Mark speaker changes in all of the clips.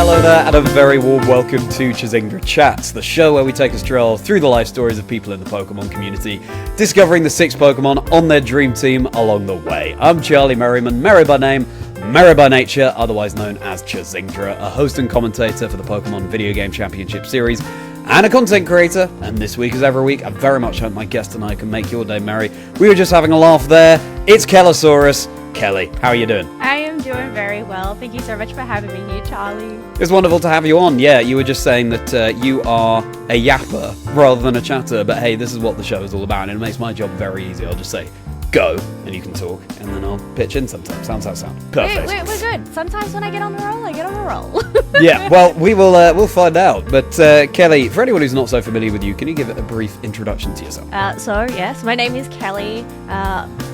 Speaker 1: Hello there, and a very warm welcome to Chazingdra Chats, the show where we take a stroll through the life stories of people in the Pokémon community, discovering the 6 Pokémon on their dream team along the way. I'm Charlie Merriman, Merry by name, Merry by nature, otherwise known as Chazingdra, a host and commentator for the Pokémon Video Game Championship Series, and a content creator. And this week, as every week, I very much hope my guest and I can make your day merry. We were just having a laugh there. It's Kelosaurus. Kelly, how are you doing?
Speaker 2: I am doing very well. Thank you so much for having me here, Charlie.
Speaker 1: It's wonderful to have you on. Yeah, you were just saying that you are a yapper rather than a chatter, but hey, this is what the show is all about, and it makes my job very easy. I'll just say, go, and you can talk, and then I'll pitch in sometimes. How's that sound? Perfect.
Speaker 2: We're good. Sometimes when I get on a roll, I get on a roll.
Speaker 1: Yeah, well, we'll find out. But Kelly, for anyone who's not so familiar with you, can you give it a brief introduction to yourself?
Speaker 2: Yes, my name is Kelly.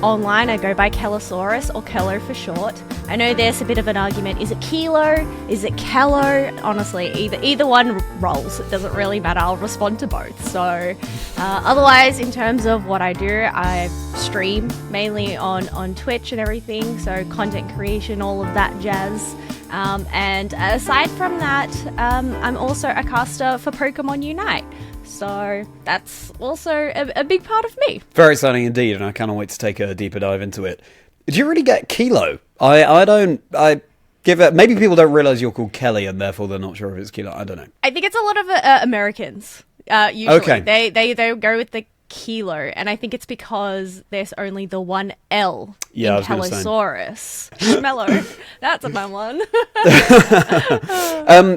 Speaker 2: Online, I go by Kelosaurus, or Kelo for short. I know there's a bit of an argument. Is it Kilo? Is it Kelo? Honestly, either one rolls. It doesn't really matter. I'll respond to both. So, otherwise, in terms of what I do, I stream mainly on Twitch and everything. So, content creation, all of that jazz. And aside from that, I'm also a caster for Pokémon UNITE. So that's also a big part of me.
Speaker 1: Very exciting indeed, and I cannot wait to take a deeper dive into it. Did you really get Kilo? I give it. Maybe people don't realize you're called Kelly, and therefore they're not sure if it's Kilo. I don't know.
Speaker 2: I think it's a lot of Americans. Usually,
Speaker 1: okay.
Speaker 2: They go with the Kilo, and I think it's because there's only the one L in Kelosaurus. Schmello. That's a fun one.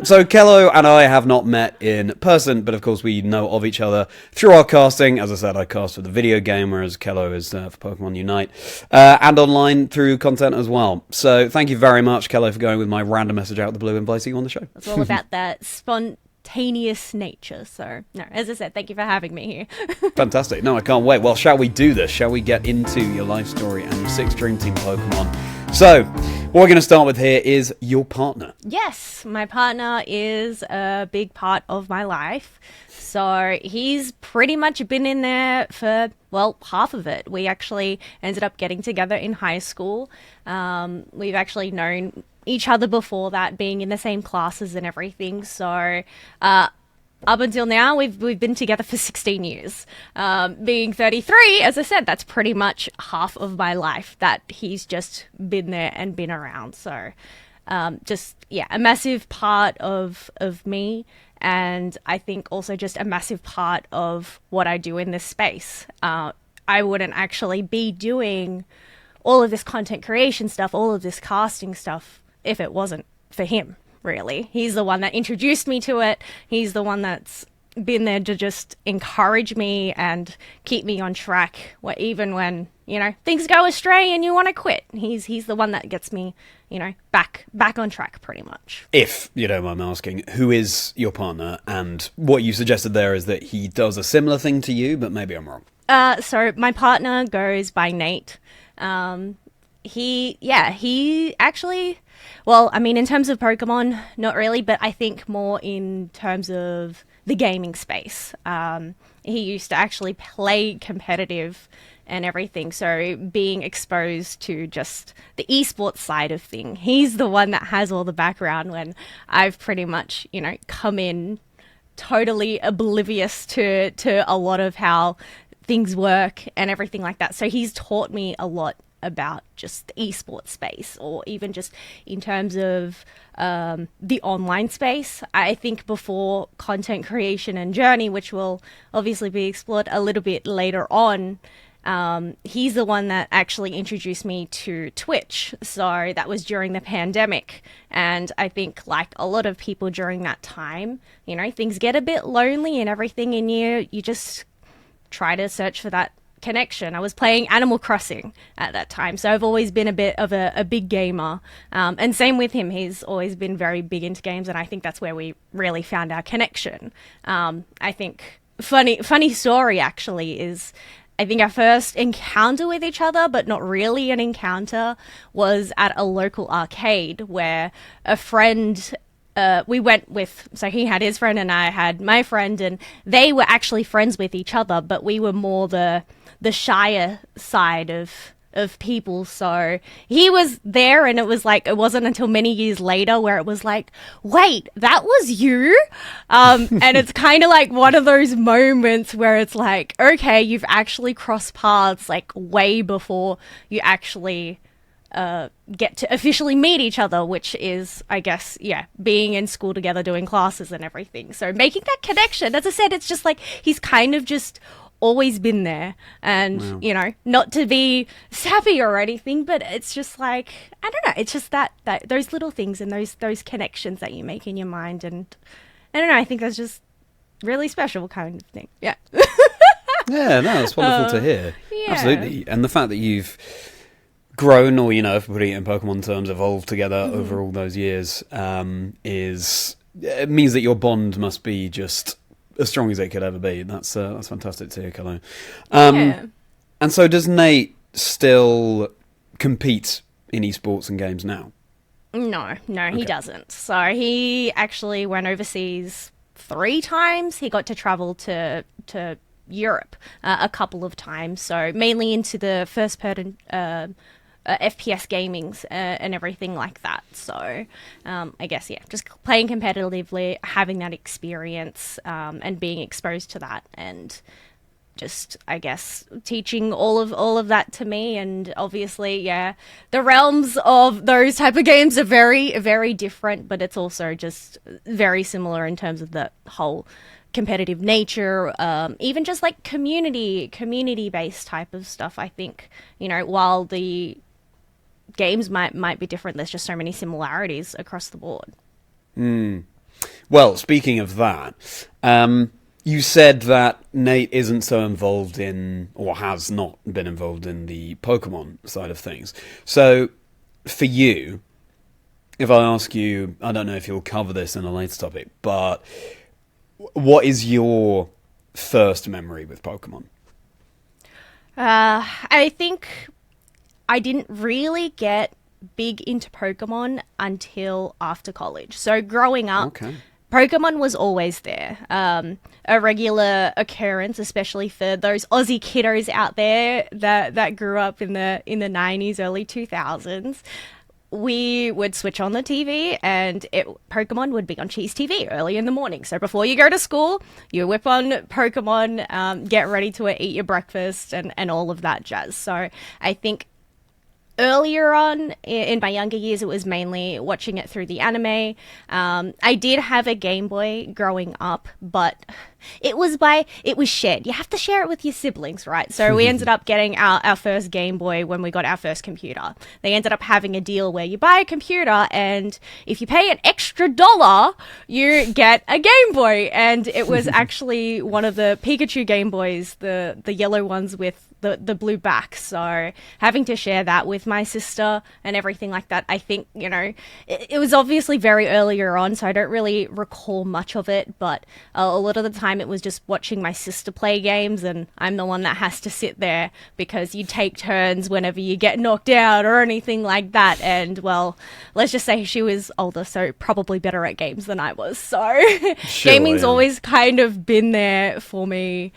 Speaker 1: So Kelo and I have not met in person, but of course we know of each other through our casting. As I said, I cast for the video game, whereas Kelo is for Pokémon UNITE, and online through content as well. So thank you very much, Kelo, for going with my random message out of the blue, inviting you on the show.
Speaker 2: It's all about that spontaneous nature. So, no, as I said, thank you for having me here.
Speaker 1: Fantastic. No, I can't wait. Well, shall we do this? Shall we get into your life story and your 6 Dream Team Pokemon? So, what we're going to start with here is your partner.
Speaker 2: Yes, my partner is a big part of my life. So, he's pretty much been in there for, well, half of it. We actually ended up getting together in high school. We've actually known each other before that, being in the same classes and everything. So up until now, we've been together for 16 years. Being 33, as I said, that's pretty much half of my life that he's just been there and been around. So a massive part of me, and I think also just a massive part of what I do in this space. I wouldn't actually be doing all of this content creation stuff, all of this casting stuff, if it wasn't for him, really. He's the one that introduced me to it. He's the one that's been there to just encourage me and keep me on track, even when, things go astray and you want to quit. He's the one that gets me, back on track pretty much.
Speaker 1: If you don't mind me asking, who is your partner? And what you suggested there is that he does a similar thing to you, but maybe I'm wrong.
Speaker 2: So my partner goes by Nate. He actually, well, I mean, in terms of Pokemon, not really, but I think more in terms of the gaming space. He used to actually play competitive and everything, so being exposed to just the esports side of thing, he's the one that has all the background when I've pretty much, come in totally oblivious to a lot of how things work and everything like that. So he's taught me a lot about just the esports space, or even just in terms of the online space. I think before content creation and journey, which will obviously be explored a little bit later on, he's the one that actually introduced me to Twitch. So that was during the pandemic, and I think like a lot of people during that time, things get a bit lonely and everything, and you just try to search for that connection. I was playing Animal Crossing at that time, so I've always been a bit of a big gamer, and same with him. He's always been very big into games, and I think that's where we really found our connection. I think funny story actually is, I think our first encounter with each other, but not really an encounter, was at a local arcade where a friend, we went with, so he had his friend and I had my friend, and they were actually friends with each other, but we were more the shyer side of of people. So he was there, and it was like, it wasn't until many years later where it was like, wait, that was you? And it's kind of like one of those moments where it's like, okay, you've actually crossed paths like way before you actually get to officially meet each other, which is, I guess, yeah, being in school together, doing classes and everything. So making that connection, as I said, it's just like he's kind of just always been there, and you know, not to be sappy or anything, but it's just like, I don't know, it's just that those little things and those connections that you make in your mind, and I don't know, I think that's just really special kind of thing. Yeah.
Speaker 1: Yeah, no, it's wonderful to hear.
Speaker 2: Yeah.
Speaker 1: Absolutely. And the fact that you've grown, or, you know, if we're putting it in Pokemon terms, evolved together over all those years, it means that your bond must be just as strong as it could ever be. That's fantastic to hear, Kelo.
Speaker 2: Yeah.
Speaker 1: And so does Nate still compete in esports and games now?
Speaker 2: No, he doesn't. So he actually went overseas 3 times. He got to travel to Europe a couple of times. So mainly into the first person FPS gamings and everything like that. So I guess, yeah, just playing competitively, having that experience and being exposed to that, and just, I guess, teaching all of that to me. And obviously, yeah, the realms of those type of games are very, very different, but it's also just very similar in terms of the whole competitive nature, even just like community-based type of stuff. I think, you know, while the games might be different, there's just so many similarities across the board.
Speaker 1: Well, speaking of that, you said that Nate isn't so involved in, or has not been involved in, the Pokemon side of things. So, for you, if I ask you, I don't know if you'll cover this in a later topic, but what is your first memory with Pokemon?
Speaker 2: I think I didn't really get big into Pokemon until after college. So growing up, Pokemon was always there. A regular occurrence, especially for those Aussie kiddos out there that grew up in the 90s, early 2000s. We would switch on the TV, and Pokemon would be on Cheese TV early in the morning. So before you go to school, you whip on Pokemon, get ready to eat your breakfast, and all of that jazz. So I think earlier on in my younger years, it was mainly watching it through the anime. I did have a Game Boy growing up, but it was shared. You have to share it with your siblings, right? So we ended up getting our first Game Boy when we got our first computer. They ended up having a deal where you buy a computer, and if you pay an extra $1, you get a Game Boy. And it was actually one of the Pikachu Game Boys, the yellow ones with the blue back. So having to share that with my sister and everything like that, I think, you know, it was obviously very earlier on, so I don't really recall much of it, but a lot of the time it was just watching my sister play games, and I'm the one that has to sit there because you take turns whenever you get knocked out or anything like that. And, well, let's just say she was older, so probably better at games than I was. So
Speaker 1: Sure,
Speaker 2: gaming's
Speaker 1: yeah.
Speaker 2: always kind of been there for me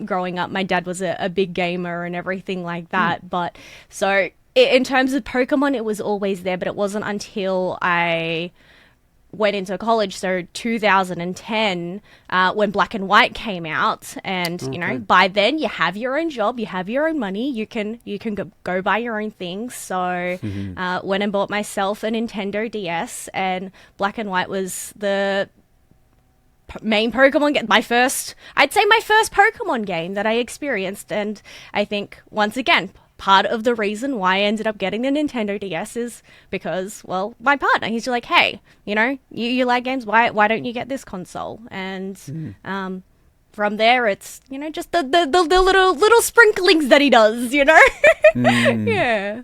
Speaker 2: growing up. My dad was a big gamer and everything like that. But so in terms of Pokemon, it was always there, but it wasn't until I went into college, so 2010, when Black and White came out, and you know, by then you have your own job, you have your own money, you can go buy your own things. So went and bought myself a Nintendo DS, and Black and White was the main Pokemon game, I'd say my first Pokemon game that I experienced. And I think, once again, part of the reason why I ended up getting the Nintendo DS is because, well, my partner, he's like, hey, you know, you like games, why don't you get this console? And from there, it's, you know, just the little sprinklings that he does, you know. Yeah.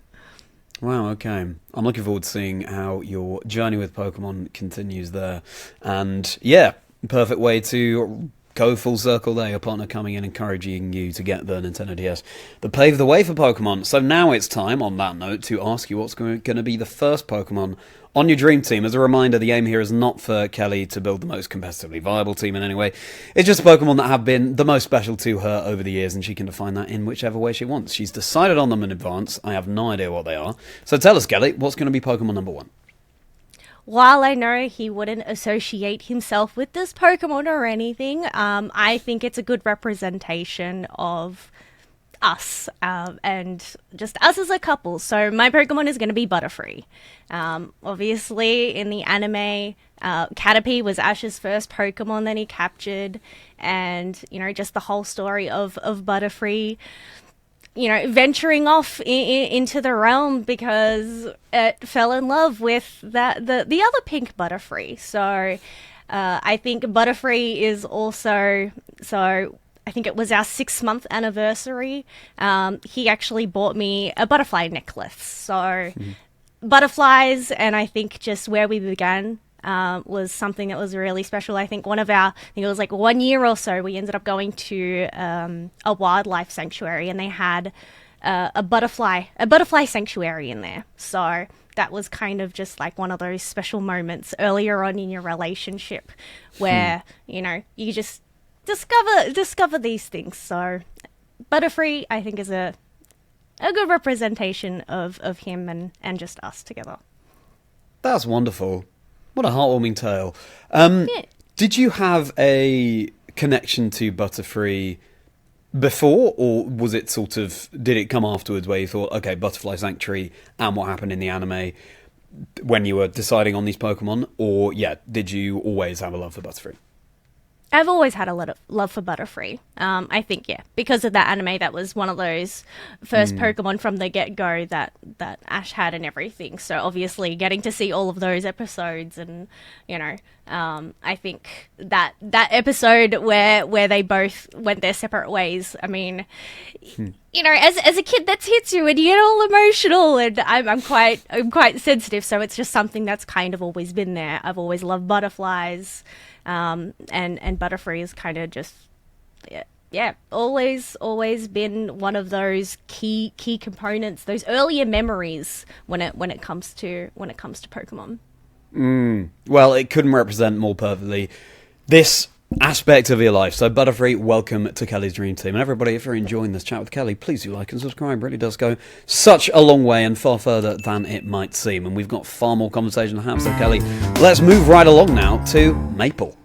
Speaker 1: Wow, okay. I'm looking forward to seeing how your journey with Pokemon continues there. And yeah, perfect way to go full circle there, your partner coming in encouraging you to get the Nintendo DS that paved the way for Pokemon. So now it's time, on that note, to ask you what's going to be the first Pokemon on your dream team. As a reminder, the aim here is not for Kelly to build the most competitively viable team in any way. It's just Pokemon that have been the most special to her over the years, and she can define that in whichever way she wants. She's decided on them in advance. I have no idea what they are. So tell us, Kelly, what's going to be Pokemon number 1?
Speaker 2: While I know he wouldn't associate himself with this Pokemon or anything, I think it's a good representation of us and just us as a couple. So my Pokemon is going to be Butterfree. Obviously, in the anime, Caterpie was Ash's first Pokemon that he captured, and just the whole story of Butterfree, venturing off into the realm because it fell in love with the other pink Butterfree. So I think Butterfree is also, so I think it was our 6-month anniversary. He actually bought me a butterfly necklace. So butterflies, and I think just where we began was something that was really special. I think I think it was like 1 year or so, we ended up going to a wildlife sanctuary, and they had a butterfly sanctuary in there. So that was kind of just like one of those special moments earlier on in your relationship where, you just discover these things. So Butterfree, I think, is a good representation of him and just us together.
Speaker 1: That's wonderful. What a heartwarming tale. Did you have a connection to Butterfree before, or was it did it come afterwards where you thought, okay, Butterfly Sanctuary and what happened in the anime when you were deciding on these Pokemon? Or, did you always have a love for Butterfree?
Speaker 2: I've always had a lot of love for Butterfree. I think, because of that anime, that was one of those first Pokemon from the get-go that Ash had and everything. So obviously getting to see all of those episodes and, I think that episode where they both went their separate ways, I mean, as a kid, that hits you and you get all emotional, and I'm quite sensitive, so it's just something that's kind of always been there. I've always loved butterflies. And Butterfree is kind of just, always been one of those key components, those earlier memories when it comes to Pokemon.
Speaker 1: Well, it couldn't represent more perfectly this aspect of your life. So Butterfree, welcome to Kelly's Dream Team. And everybody, if you're enjoying this chat with Kelly, please do like and subscribe. It really does go such a long way and far further than it might seem. And we've got far more conversation to have. So Kelly, let's move right along now to Maple.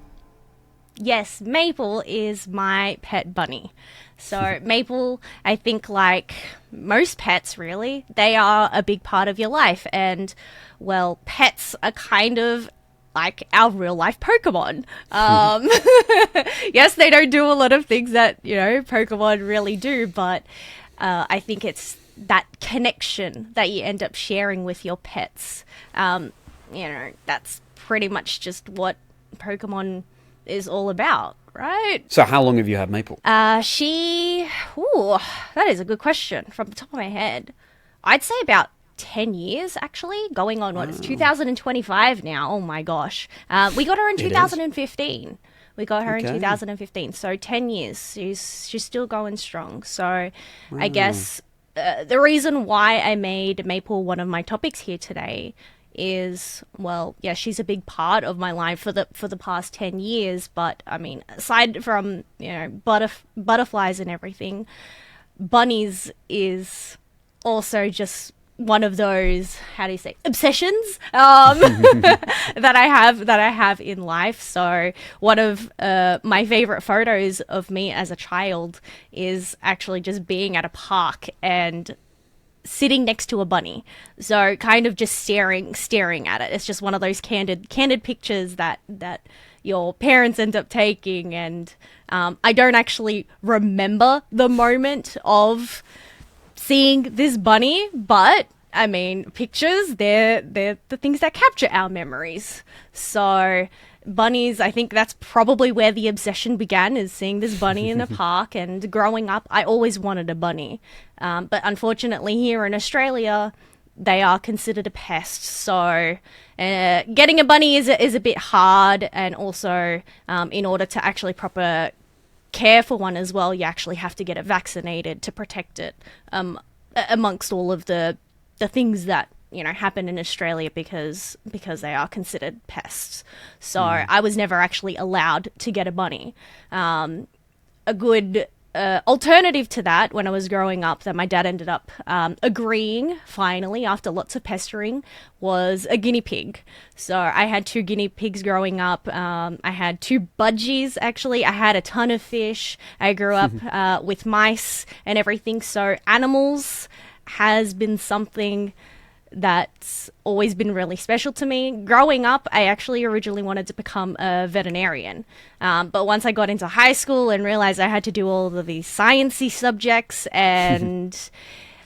Speaker 2: Yes, Maple is my pet bunny. So Maple, I think, like most pets really, they are a big part of your life. And, well, pets are kind of like our real life Pokemon. Yes, they don't do a lot of things that, Pokemon really do, but I think it's that connection that you end up sharing with your pets. That's pretty much just what Pokemon is all about, right?
Speaker 1: So how long have you had Maple?
Speaker 2: That is a good question from the top of my head. I'd say about 10 years, actually, going on it's 2025 now. Oh my gosh. We got her in 2015. We got her in 2015, so 10 years. She's still going strong. So I guess the reason why I made Maple one of my topics here today is, she's a big part of my life for the past 10 years, but I mean, aside from, butterflies and everything, bunnies is also just one of those, obsessions that I have in life. So one of my favorite photos of me as a child is actually just being at a park and sitting next to a bunny, so kind of just staring at it. It's just one of those candid pictures that your parents end up taking, and I don't actually remember the moment of seeing this bunny, but I mean, pictures, they're the things that capture our memories. So bunnies, I think that's probably where the obsession began, is seeing this bunny in the park. And growing up, I always wanted a bunny. But unfortunately, here in Australia, they are considered a pest. So getting a bunny is a bit hard. And also, in order to actually care for one as well, you actually have to get it vaccinated to protect it, amongst all of the things that, you know, happen in Australia because they are considered pests. So I was never actually allowed to get a bunny. A good alternative to that, when I was growing up, that my dad ended up agreeing, finally, after lots of pestering, was a guinea pig. So I had 2 guinea pigs growing up. I had 2 budgies, actually. I had a ton of fish. I grew up with mice and everything. So animals has been something that's always been really special to me. Growing up, I actually originally wanted to become a veterinarian. But once I got into high school and realized I had to do all of these sciencey subjects, and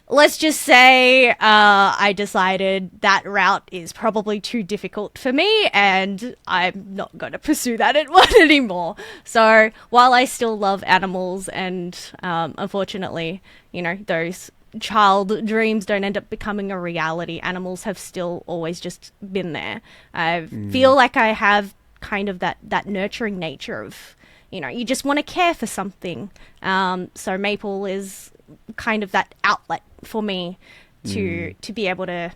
Speaker 2: let's just say I decided that route is probably too difficult for me, and I'm not going to pursue that one anymore. So while I still love animals, and unfortunately, you know, those child dreams don't end up becoming a reality, animals have still always just been there. I feel like I have kind of that nurturing nature of, you know, you just want to care for something. So Maple is kind of that outlet for me to be able to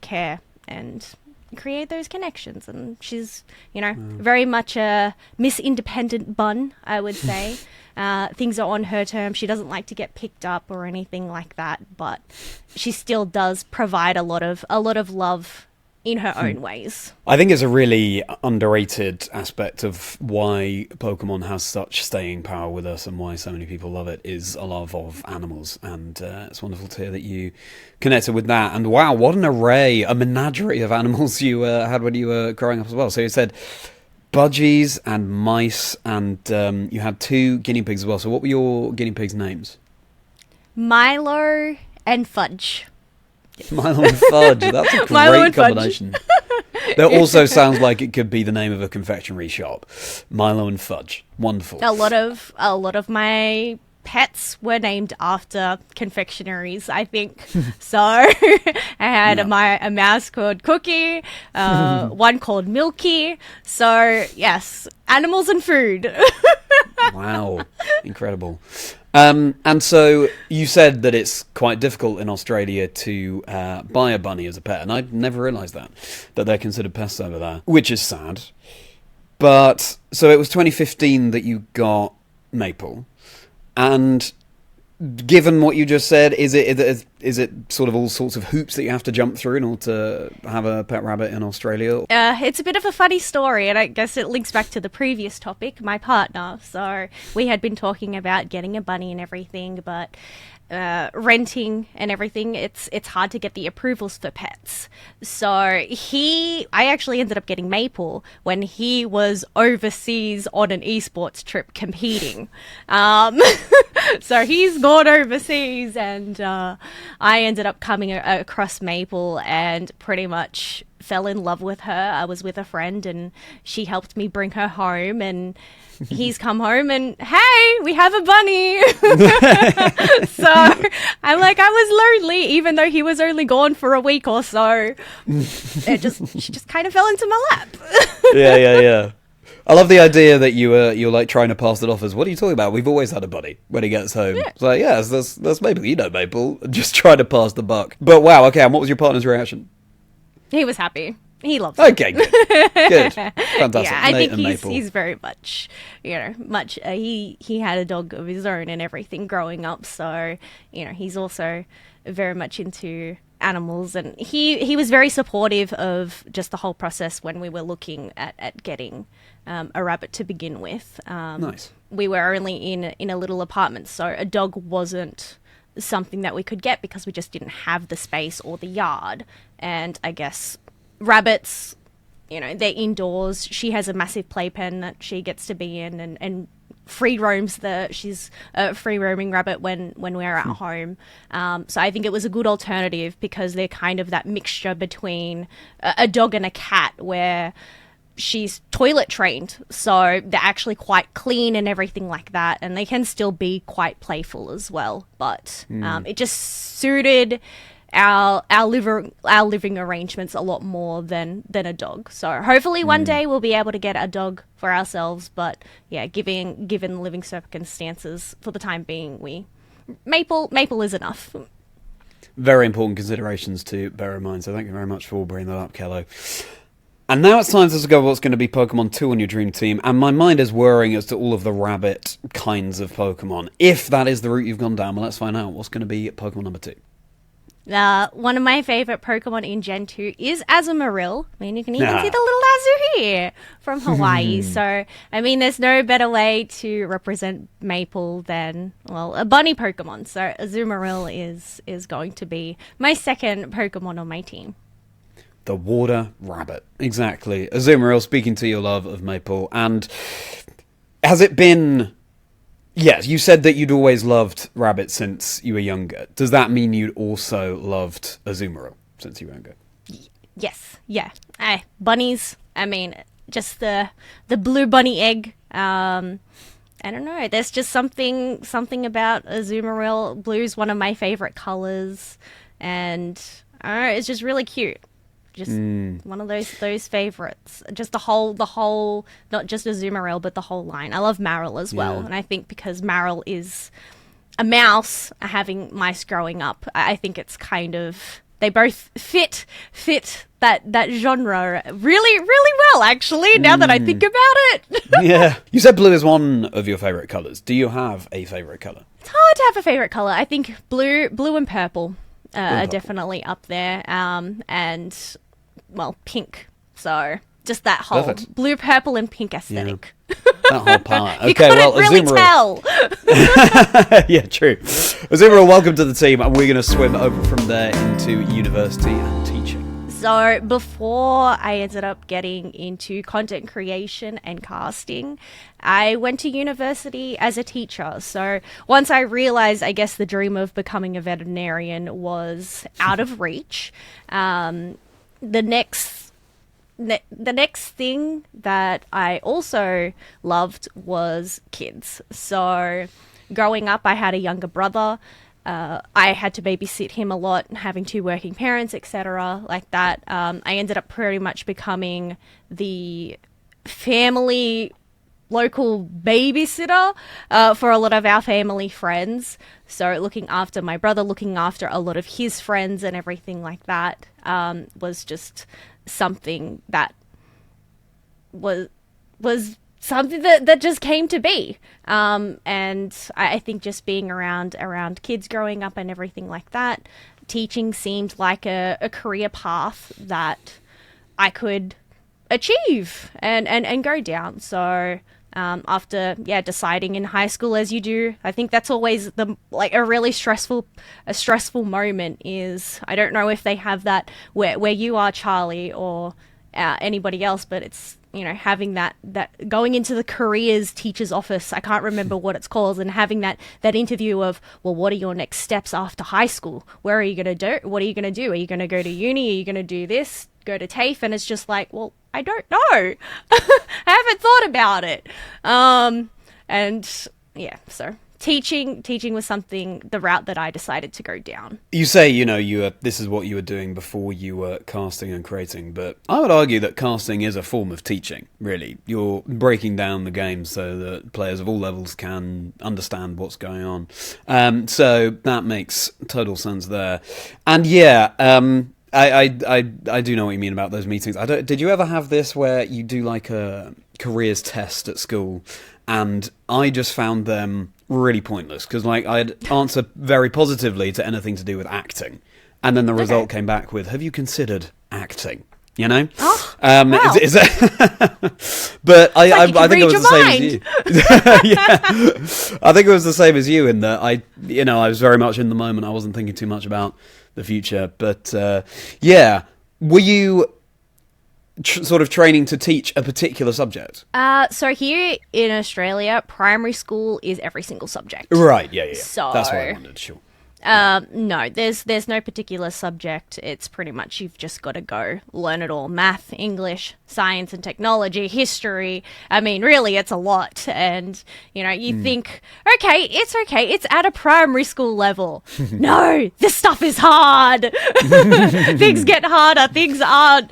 Speaker 2: care and create those connections. And she's, you know, very much a Miss Independent Bun, I would say. Things are on her terms. She doesn't like to get picked up or anything like that, but she still does provide a lot of love in her own ways.
Speaker 1: I think it's a really underrated aspect of why Pokemon has such staying power with us and why so many people love it is a love of animals. And it's wonderful to hear that you connected with that. And wow, what an array, a menagerie of animals you had when you were growing up as well. So you said budgies and mice, and you had 2 guinea pigs as well. So what were your guinea pigs' names?
Speaker 2: Milo and Fudge.
Speaker 1: Milo and Fudge. That's a great combination. That also sounds like it could be the name of a confectionery shop. Milo and Fudge. Wonderful.
Speaker 2: A lot of my pets were named after confectionaries, I think. So I had a mouse called Cookie, one called Milky. So yes, animals and food.
Speaker 1: Wow, incredible. And so you said that it's quite difficult in Australia to buy a bunny as a pet, and I'd never realised that they're considered pests over there, which is sad. But so it was 2015 that you got Maple, and given what you just said, is it sort of all sorts of hoops that you have to jump through in order to have a pet rabbit in Australia?
Speaker 2: It's a bit of a funny story, and I guess it links back to the previous topic, my partner. So we had been talking about getting a bunny and everything, but renting and everything, it's hard to get the approvals for pets. So I actually ended up getting Maple when he was overseas on an esports trip competing. So he's gone overseas, and I ended up coming across Maple and pretty much fell in love with her. I was with a friend and she helped me bring her home, and he's come home and, hey, we have a bunny. So I'm like, I was lonely, even though he was only gone for a week or so. She just kind of fell into my lap.
Speaker 1: Yeah. I love the idea that you're like trying to pass it off as, what are you talking about? We've always had a bunny when he gets home. Yeah. It's like, yes, that's Maple. You know Maple. Just trying to pass the buck. But wow, okay, and what was your partner's reaction?
Speaker 2: He was happy. He loves it.
Speaker 1: Okay, good. Fantastic.
Speaker 2: Yeah, I think he's very much, he had a dog of his own and everything growing up, so, he's also very much into animals, and he was very supportive of just the whole process when we were looking at getting a rabbit to begin with.
Speaker 1: Nice.
Speaker 2: We were only in a little apartment, so a dog wasn't something that we could get because we just didn't have the space or the yard. And I guess rabbits, they're indoors. She has a massive playpen that she gets to be in and free roams. She's a free roaming rabbit when we're at home. So I think it was a good alternative because they're kind of that mixture between a dog and a cat, where she's toilet trained, so they're actually quite clean and everything like that, and they can still be quite playful as well. But it just suited living arrangements a lot more than a dog. So hopefully one day we'll be able to get a dog for ourselves. But yeah, given living circumstances for the time being, Maple is enough.
Speaker 1: Very important considerations to bear in mind. So thank you very much for bringing that up, Kelo. And now it's time to discover what's going to be Pokemon 2 on your dream team, and my mind is whirring as to all of the rabbit kinds of Pokemon. If that is the route you've gone down, well, let's find out what's going to be Pokemon number 2.
Speaker 2: One of my favourite Pokemon in Gen 2 is Azumarill. I mean, you can even see the little Azu here from Hawaii. So, I mean, there's no better way to represent Maple than, well, a bunny Pokemon. So Azumarill is going to be my second Pokemon on my team.
Speaker 1: The water rabbit. Exactly. Azumarill, speaking to your love of Maple. And has it been... Yes, you said that you'd always loved rabbits since you were younger. Does that mean you'd also loved Azumarill since you were younger?
Speaker 2: Yes. Yeah. Bunnies. I mean, just the blue bunny egg. I don't know. There's just something about Azumarill. Blue's one of my favorite colors. And I don't know, it's just really cute. Just one of those favorites. Just the whole, not just Azumarill, but the whole line. I love Marill as well, and I think because Marill is a mouse, having mice growing up, I think it's kind of, they both fit that genre really, really well. Actually, now that I think about it.
Speaker 1: Yeah, you said blue is one of your favorite colors. Do you have a favorite color?
Speaker 2: It's hard to have a favorite color. I think blue and purple are definitely up there, and well, pink. So just that whole
Speaker 1: Perfect.
Speaker 2: blue, purple, and pink aesthetic.
Speaker 1: Yeah. That whole part. Okay,
Speaker 2: You couldn't
Speaker 1: well,
Speaker 2: really
Speaker 1: Azumarill.
Speaker 2: tell.
Speaker 1: Yeah, true. Azumarill, welcome to the team, and we're going to swim over from there into university and teaching.
Speaker 2: So before I ended up getting into content creation and casting, I went to university as a teacher. So once I realized, I guess, the dream of becoming a veterinarian was out of reach, the next thing that I also loved was kids. So growing up, I had a younger brother. I had to babysit him a lot, having two working parents, etc., like that. I ended up pretty much becoming the family local babysitter for a lot of our family friends. So looking after my brother, looking after a lot of his friends and everything like that was just something that was something that just came to be. And I think just being around kids growing up and everything like that, teaching seemed like a career path that I could achieve and go down. So after deciding in high school, as you do, I think that's always a really stressful moment. Is, I don't know if they have that where you are, Charlie, or anybody else, but it's, having that going into the careers teacher's office, I can't remember what it's called, and having that interview of, well, what are your next steps after high school? Where are you going to do? What are you going to do? Are you going to go to uni? Are you going to do this? Go to TAFE? And it's just like, well, I don't know. I haven't thought about it. And yeah, so teaching was the route that I decided to go down.
Speaker 1: You say, this is what you were doing before you were casting and creating, but I would argue that casting is a form of teaching, really. You're breaking down the game so that players of all levels can understand what's going on. So that makes total sense there. And yeah, I do know what you mean about those meetings. Did you ever have this where you do like a careers test at school, and I just found them really pointless because I'd answer very positively to anything to do with acting, and then the result came back with, "Have you considered acting?"
Speaker 2: Oh, wow.
Speaker 1: But I
Speaker 2: think
Speaker 1: it was the same as you. Yeah. I think it was the same as you in that I was very much in the moment. I wasn't thinking too much about the future. But were you sort of training to teach a particular subject?
Speaker 2: So here in Australia, primary school is every single subject.
Speaker 1: Right. Yeah.
Speaker 2: So
Speaker 1: That's what I wondered. Sure.
Speaker 2: No, there's no particular subject. It's pretty much you've just got to go learn it all. Math, English, science and technology, history. I mean, really, it's a lot. And, you think, okay, it's at a primary school level. No, this stuff is hard. Things get harder. Things aren't...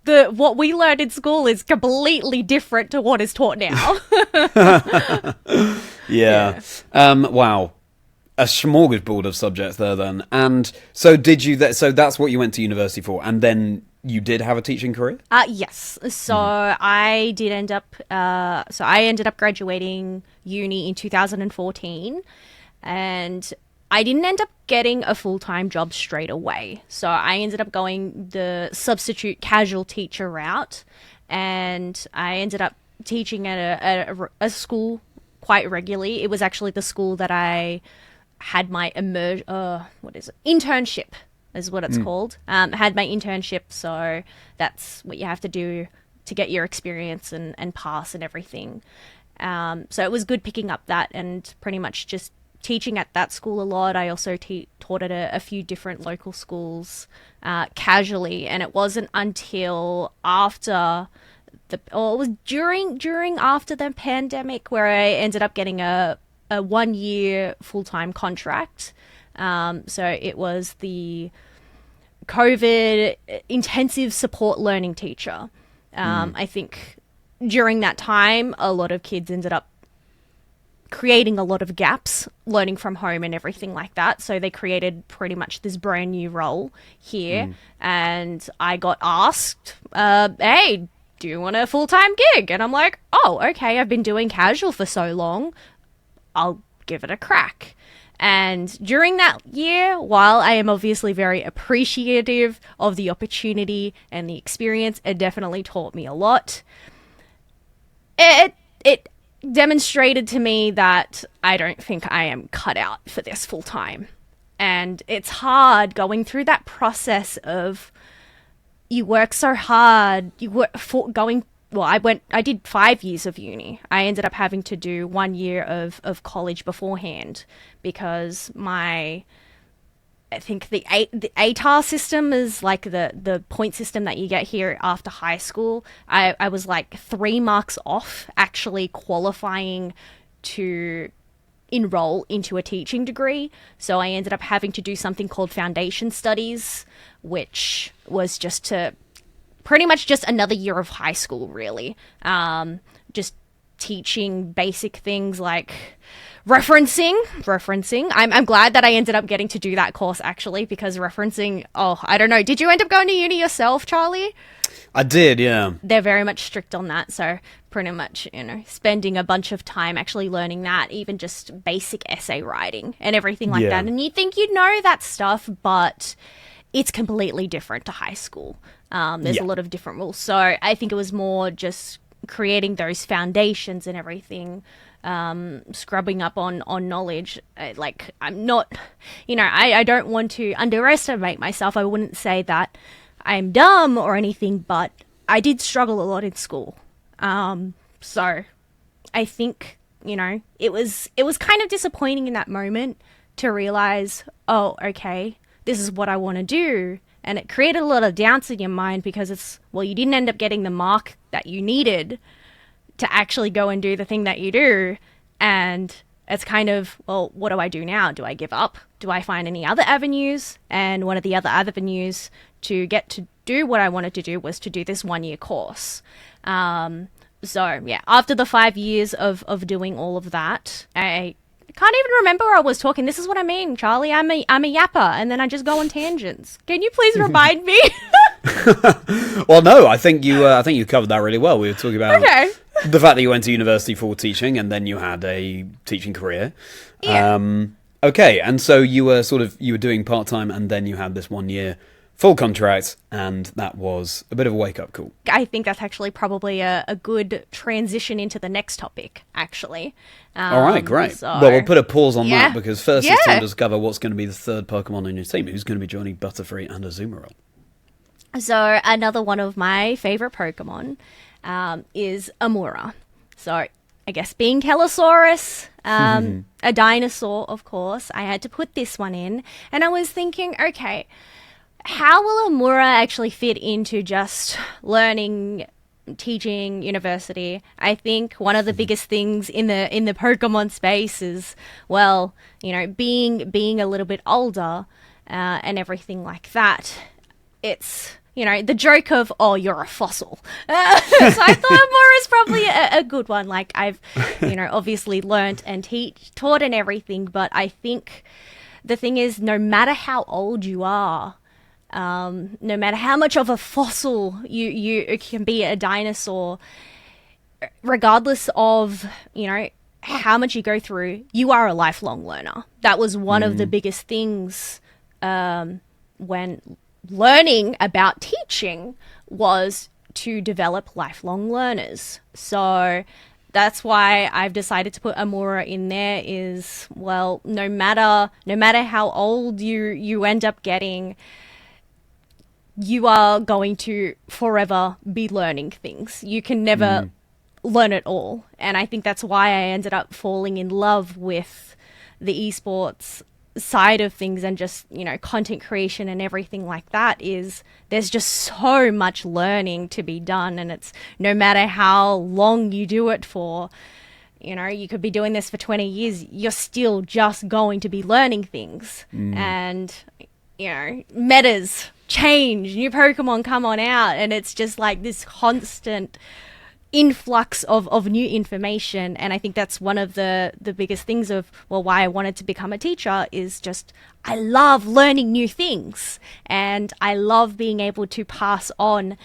Speaker 2: what we learned in school is completely different to what is taught now.
Speaker 1: Yeah. Wow. A smorgasbord of subjects there then. And so so that's what you went to university for, and then you did have a teaching career?
Speaker 2: Yes. So I did end up I ended up graduating uni in 2014, and I didn't end up getting a full-time job straight away. So I ended up going the substitute casual teacher route, and I ended up teaching at a school quite regularly. It was actually the school that I had my internship is what it's called. I had my internship, so that's what you have to do to get your experience and pass and everything. So it was good picking up that and pretty much just teaching at that school a lot. I also taught at a few different local schools casually, and it wasn't until after it was during after the pandemic where I ended up getting a 1-year full-time contract. So it was the COVID intensive support learning teacher. I think during that time, a lot of kids ended up creating a lot of gaps learning from home and everything like that. So they created pretty much this brand new role here. And I got asked, hey, do you want a full-time gig? And I'm like, oh, okay, I've been doing casual for so long. I'll give it a crack. And during that year, while I am obviously very appreciative of the opportunity and the experience, it definitely taught me a lot. It demonstrated to me that I don't think I am cut out for this full time. And it's hard going through that process of you work so hard, I did 5 years of uni. I ended up having to do 1 year of college beforehand because I think the ATAR system is like the point system that you get here after high school. I was like 3 marks off actually qualifying to enroll into a teaching degree. So I ended up having to do something called foundation studies, which was pretty much just another year of high school, really. Just teaching basic things like referencing. I'm glad that I ended up getting to do that course, actually, because referencing, I don't know. Did you end up going to uni yourself, Charlie?
Speaker 1: I did, yeah.
Speaker 2: They're very much strict on that, so pretty much, spending a bunch of time actually learning that, even just basic essay writing and everything like that. And you think you know that stuff, but it's completely different to high school. There's a lot of different rules. So I think it was more just creating those foundations and everything, scrubbing up on knowledge. I'm not, I don't want to underestimate myself. I wouldn't say that I'm dumb or anything, but I did struggle a lot in school. So I think, it was kind of disappointing in that moment to realize, okay, this is what I want to do. And it created a lot of doubts in your mind because you didn't end up getting the mark that you needed to actually go and do the thing that you do. And it's kind of, what do I do now? Do I give up? Do I find any other avenues? And one of the other avenues to get to do what I wanted to do was to do this 1-year course. So yeah, after the 5 years of doing all of that, I can't even remember where I was talking. This is what I mean, Charlie. I'm a yapper, and then I just go on tangents. Can you please remind me?
Speaker 1: Well, no, I think you covered that really well. We were talking about the fact that you went to university for teaching, and then you had a teaching career. Yeah. Okay, and so you were doing part-time, and then you had this 1 year full contract, and that was a bit of a wake-up call.
Speaker 2: I think that's actually probably a good transition into the next topic, actually.
Speaker 1: All right, great. Well, we'll put a pause on that, because first it's time to discover what's going to be the third Pokemon on your team. Who's going to be joining Butterfree and Azumarill?
Speaker 2: So another one of my favorite Pokemon is Amura. So I guess being Kelosaurus, a dinosaur, of course, I had to put this one in. And I was thinking, okay, how will Amura actually fit into just learning, teaching, university? I think one of the biggest things in the Pokemon space is, well, you know, being a little bit older and everything like that. It's, you know, the joke of, oh, you're a fossil. So I thought Amura's probably a good one. Like, I've, you know, obviously learnt and taught and everything, but I think the thing is, no matter how old you are, no matter how much of a fossil you can be, a dinosaur, regardless of, you know, how much you go through, you are a lifelong learner. That was one of the biggest things when learning about teaching, was to develop lifelong learners. So that's why I've decided to put Amura in there. Is, well, no matter how old you end up getting, you are going to forever be learning things. You can never learn it all. And I think that's why I ended up falling in love with the esports side of things, and just, you know, content creation and everything like that. Is there's just so much learning to be done, and it's no matter how long you do it for, you know, you could be doing this for 20 years, you're still just going to be learning things. And, you know, metas change, new Pokemon come on out, and it's just like this constant influx of new information. And I think that's one of the biggest things of, well, why I wanted to become a teacher, is just I love learning new things, and I love being able to pass on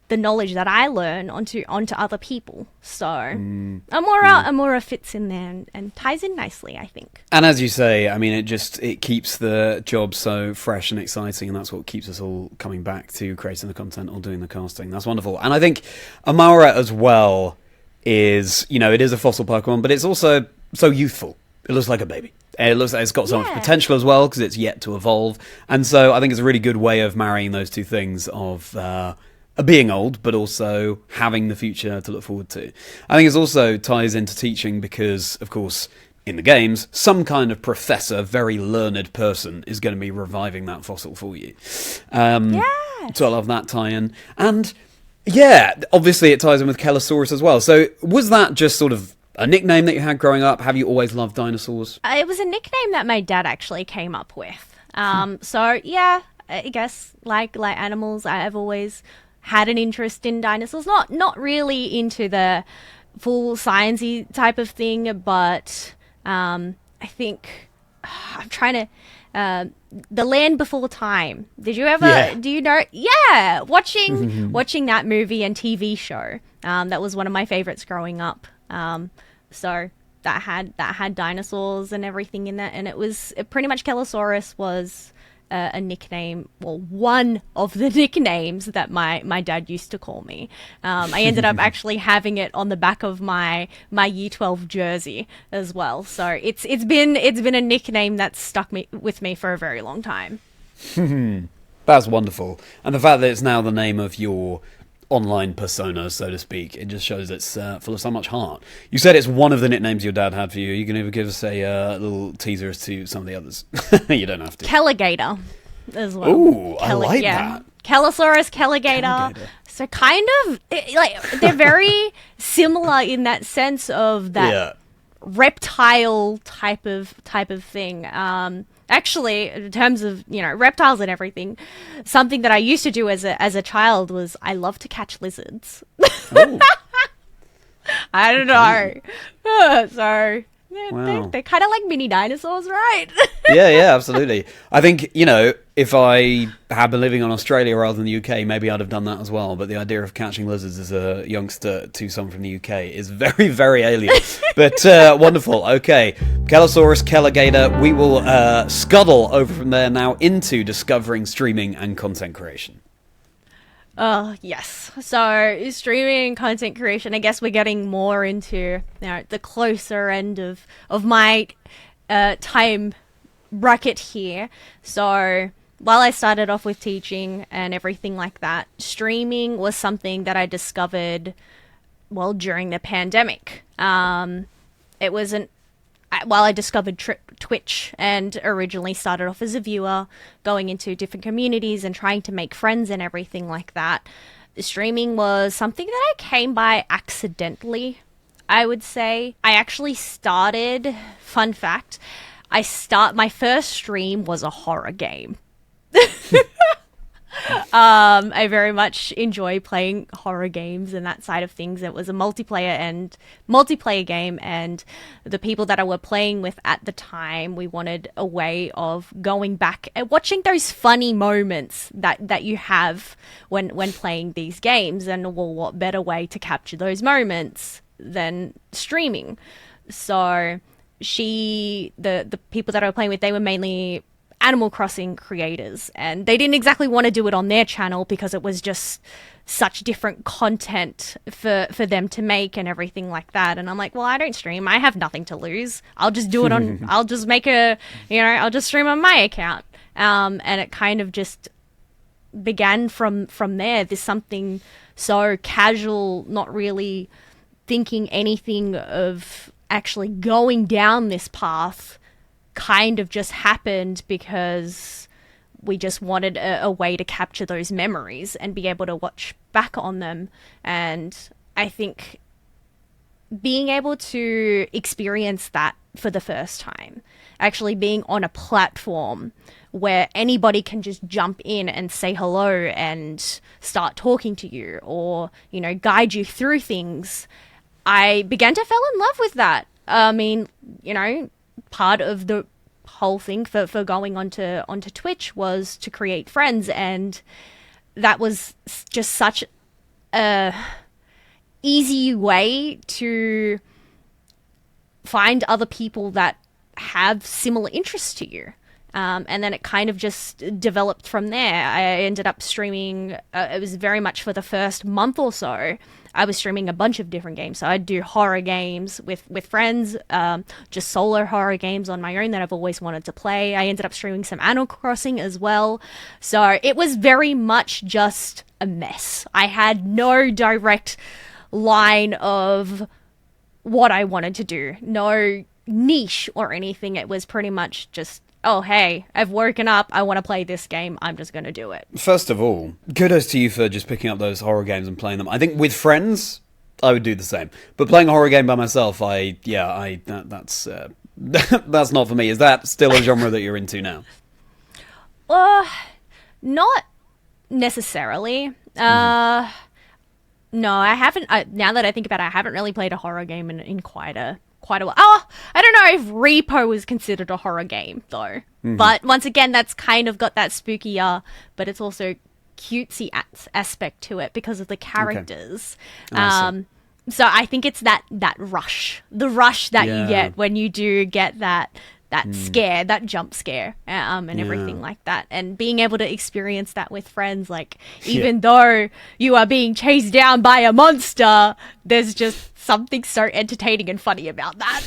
Speaker 2: the knowledge that I learn onto other people. So Amura fits in there and ties in nicely, I think.
Speaker 1: And as you say, I mean, it keeps the job so fresh and exciting, and that's what keeps us all coming back to creating the content or doing the casting. That's wonderful. And I think Amura as well is, you know, it is a fossil Pokemon, but it's also so youthful. It looks like a baby. It looks like it's got so much potential as well, because it's yet to evolve. And so I think it's a really good way of marrying those two things of being old, but also having the future to look forward to. I think it also ties into teaching because, of course, in the games, some kind of professor, very learned person is going to be reviving that fossil for you. So I love that tie-in. And, yeah, obviously it ties in with Kelosaurus as well. So was that just sort of a nickname that you had growing up? Have you always loved dinosaurs?
Speaker 2: It was a nickname that my dad actually came up with. So, yeah, I guess, like animals, I've always had an interest in dinosaurs, not really into the full sciencey type of thing, but I think I'm trying to The Land Before Time. Did you ever do you know? Yeah, watching that movie and TV show. That was one of my favorites growing up. So that had dinosaurs and everything in that, and it was pretty much Kelosaurus was a nickname, well, one of the nicknames that my dad used to call me. I ended up actually having it on the back of my Year 12 jersey as well. So it's been a nickname that's stuck with me for a very long time.
Speaker 1: That's wonderful. And the fact that it's now the name of your online persona, so to speak, it just shows it's full of so much heart. You said it's one of the nicknames your dad had for you. You can even give us a little teaser as to some of the others. You don't have to.
Speaker 2: Kelligator as well.
Speaker 1: Ooh, I like that.
Speaker 2: Kelosaurus, Kelligator. So kind of like they're very similar in that sense of that reptile type of thing. Actually, in terms of, you know, reptiles and everything, something that I used to do as a child was I love to catch lizards. I don't know. So they're kind of like mini dinosaurs, right?
Speaker 1: Yeah, absolutely. I think, you know, if I had been living in Australia rather than the UK, maybe I'd have done that as well. But the idea of catching lizards as a youngster to someone from the UK is very, very alien. But wonderful. Okay, Kelosaurus, Kelligator. We will scuttle over from there now into discovering streaming and content creation.
Speaker 2: Yes. So streaming content creation, I guess we're getting more into, you know, the closer end of my time bracket here. So while I started off with teaching and everything like that, streaming was something that I discovered during the pandemic. It wasn't, I discovered Twitch and originally started off as a viewer, going into different communities and trying to make friends and everything like that. Streaming was something that I came by accidentally, I would say. I actually started, fun fact, my first stream was a horror game. I very much enjoy playing horror games and that side of things. It was a multiplayer game, and the people that I were playing with at the time, we wanted a way of going back and watching those funny moments that you have when playing these games. And well, what better way to capture those moments than streaming? So the people that I was playing with, they were mainly Animal Crossing creators, and they didn't exactly want to do it on their channel because it was just such different content for them to make and everything like that. And I'm like, well, I don't stream. I have nothing to lose. I'll just do it on, I'll just stream on my account. And it kind of just began from there. There's something so casual, not really thinking anything of actually going down this path, kind of just happened because we just wanted a way to capture those memories and be able to watch back on them. And I think being able to experience that for the first time, actually being on a platform where anybody can just jump in and say hello and start talking to you, or, you know, guide you through things, I began to fall in love with that. I mean, you know, part of the whole thing for going onto Twitch was to create friends, and that was just such a easy way to find other people that have similar interests to you. And then it kind of just developed from there. I ended up streaming, it was very much for the first month or so, I was streaming a bunch of different games. So I'd do horror games with friends, just solo horror games on my own that I've always wanted to play. I ended up streaming some Animal Crossing as well. So it was very much just a mess. I had no direct line of what I wanted to do, no niche or anything. It was pretty much just, oh, hey, I've woken up, I want to play this game, I'm just going to do it.
Speaker 1: First of all, kudos to you for just picking up those horror games and playing them. I think with friends, I would do the same. But playing a horror game by myself, that's that's not for me. Is that still a genre that you're into now?
Speaker 2: Not necessarily. No, I haven't. Now that I think about it, I haven't really played a horror game in quite a while. Oh, I don't know if Repo is considered a horror game, though. Mm-hmm. But once again, that's kind of got that spooky, but it's also cutesy aspect to it because of the characters. Okay. So I think it's that rush. The rush that you get when you do get that scare, that jump scare, and everything like that. And being able to experience that with friends, like, even though you are being chased down by a monster, there's just something so entertaining and funny about that.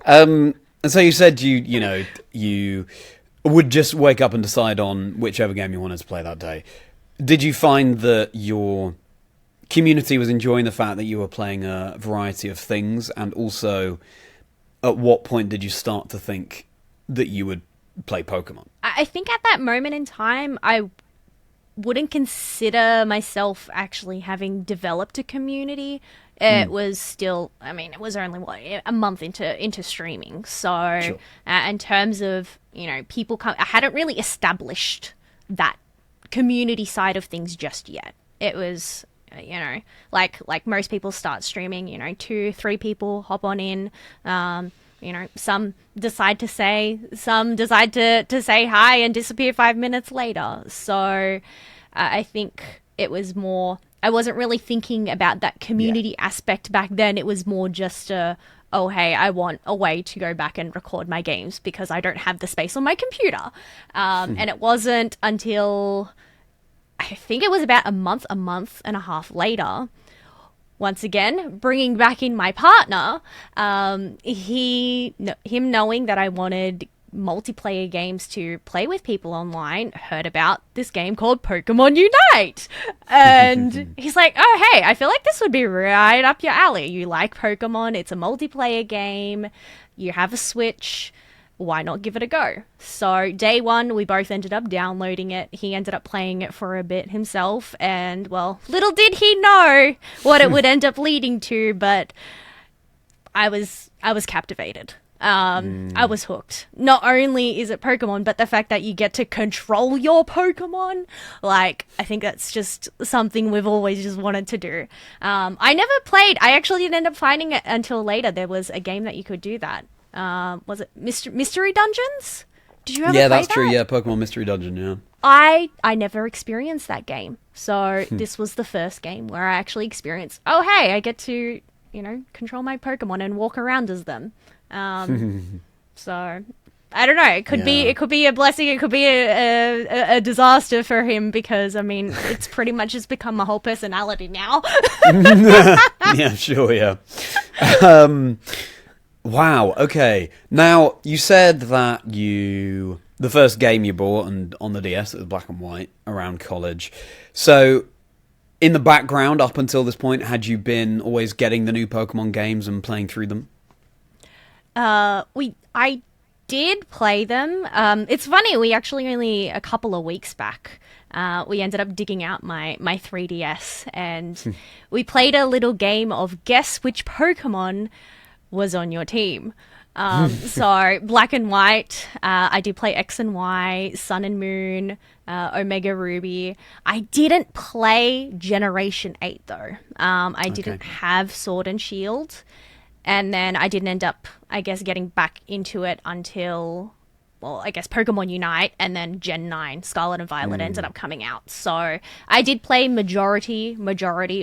Speaker 1: And so you said you would just wake up and decide on whichever game you wanted to play that day. Did you find that your community was enjoying the fact that you were playing a variety of things, and also at what point did you start to think that you would play Pokemon?
Speaker 2: I think at that moment in time, I wouldn't consider myself actually having developed a community. It was still, I mean, it was only a month into streaming. So sure. In terms of, people I hadn't really established that community side of things just yet. It was, like most people start streaming, 2-3 people hop on in. Some decide to say hi and disappear 5 minutes later. So I think it was more, I wasn't really thinking about that community aspect back then. It was more just oh, hey, I want a way to go back and record my games because I don't have the space on my computer. And it wasn't until, I think it was about a month and a half later, once again, bringing back in my partner, him knowing that I wanted multiplayer games to play with people online, heard about this game called Pokemon Unite. And he's like, oh, hey, I feel like this would be right up your alley. You like Pokemon, it's a multiplayer game, you have a Switch, why not give it a go? So day one, we both ended up downloading it. He ended up playing it for a bit himself, and well, little did he know what it would end up leading to, but I was captivated. I was hooked. Not only is it Pokemon, but the fact that you get to control your Pokemon, like, I think that's just something we've always just wanted to do. I never played. I actually didn't end up finding it until later. There was a game that you could do that. Was it Mystery Dungeons? Did you ever play that?
Speaker 1: Yeah, that's true. Yeah, Pokemon Mystery Dungeon, yeah.
Speaker 2: I never experienced that game. So this was the first game where I actually experienced, oh, hey, I get to, control my Pokemon and walk around as them. So I don't know. It could be a blessing. It could be a disaster for him because, I mean, it's pretty much just become my whole personality now.
Speaker 1: Yeah, sure, yeah. Wow, okay. Now, you said that the first game you bought on the DS, it was black and white, around college. So, in the background, up until this point, had you been always getting the new Pokemon games and playing through them?
Speaker 2: I did play them. It's funny, we actually only a couple of weeks back, we ended up digging out my 3DS and we played a little game of guess which Pokemon was on your team. So black and white, I did play X and Y, Sun and Moon, Omega Ruby. I didn't play Generation 8 though. I didn't have Sword and Shield. And then I didn't end up, I guess, getting back into it until, well, I guess Pokemon Unite, and then Gen 9, Scarlet and Violet ended up coming out. So I did play majority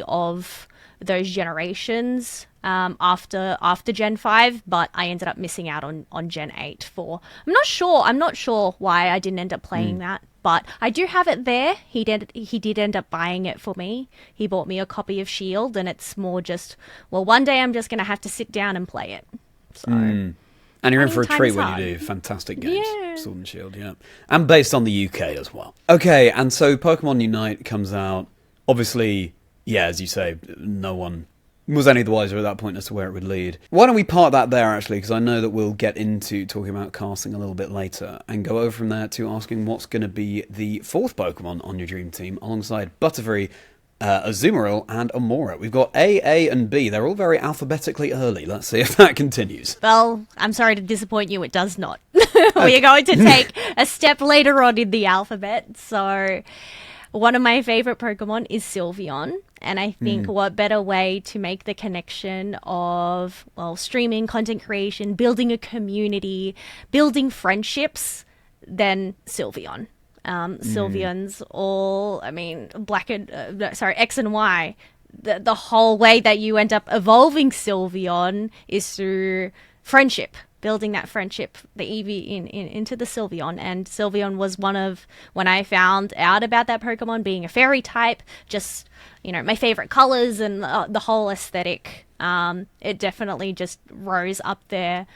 Speaker 2: of those generations after Gen 5, but I ended up missing out on Gen 8 for, I'm not sure why I didn't end up playing that. But I do have it there. He did end up buying it for me. He bought me a copy of Shield, and it's more just, well, one day I'm just going to have to sit down and play it. So,
Speaker 1: and you're in for a treat when you do. Fantastic games. Yeah. Sword and Shield, yeah. And based on the UK as well. Okay, and so Pokemon Unite comes out. Obviously, yeah, as you say, no one was any the wiser at that point as to where it would lead. Why don't we park that there, actually, because I know that we'll get into talking about casting a little bit later, and go over from there to asking what's going to be the fourth Pokemon on your dream team, alongside Butterfree, Azumarill, and Amora. We've got A, and B. They're all very alphabetically early. Let's see if that continues.
Speaker 2: Well, I'm sorry to disappoint you, it does not. We are going to take a step later on in the alphabet, so one of my favourite Pokemon is Sylveon. And I think what better way to make the connection of, well, streaming, content creation, building a community, building friendships than Sylveon. Sylveon's all, I mean, X and Y. The whole way that you end up evolving Sylveon is through friendship. Building that friendship, the Eevee into the Sylveon. And Sylveon was one of, when I found out about that Pokemon being a fairy type, just, my favorite colors and the whole aesthetic. It definitely just rose up there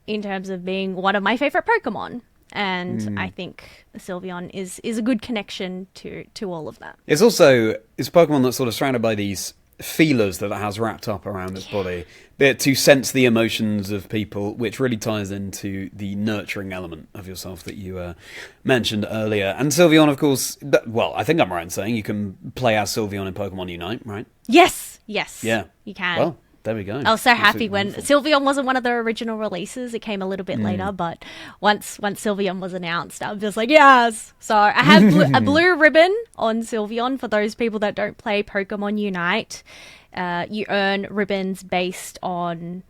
Speaker 2: in terms of being one of my favorite Pokemon. And I think Sylveon is a good connection to all of that.
Speaker 1: It's also, it's Pokemon that's sort of surrounded by these feelers that it has wrapped up around its body, to sense the emotions of people, which really ties into the nurturing element of yourself that you mentioned earlier. And Sylveon, of course, well, I think I'm right in saying you can play as Sylveon in Pokemon Unite, right?
Speaker 2: Yes,
Speaker 1: yeah,
Speaker 2: you can.
Speaker 1: Well, there we go.
Speaker 2: I was so happy when Sylveon wasn't one of the original releases. It came a little bit later, but once Sylveon was announced, I was just like, yes! So I have a blue ribbon on Sylveon. For those people that don't play Pokemon Unite, you earn ribbons based on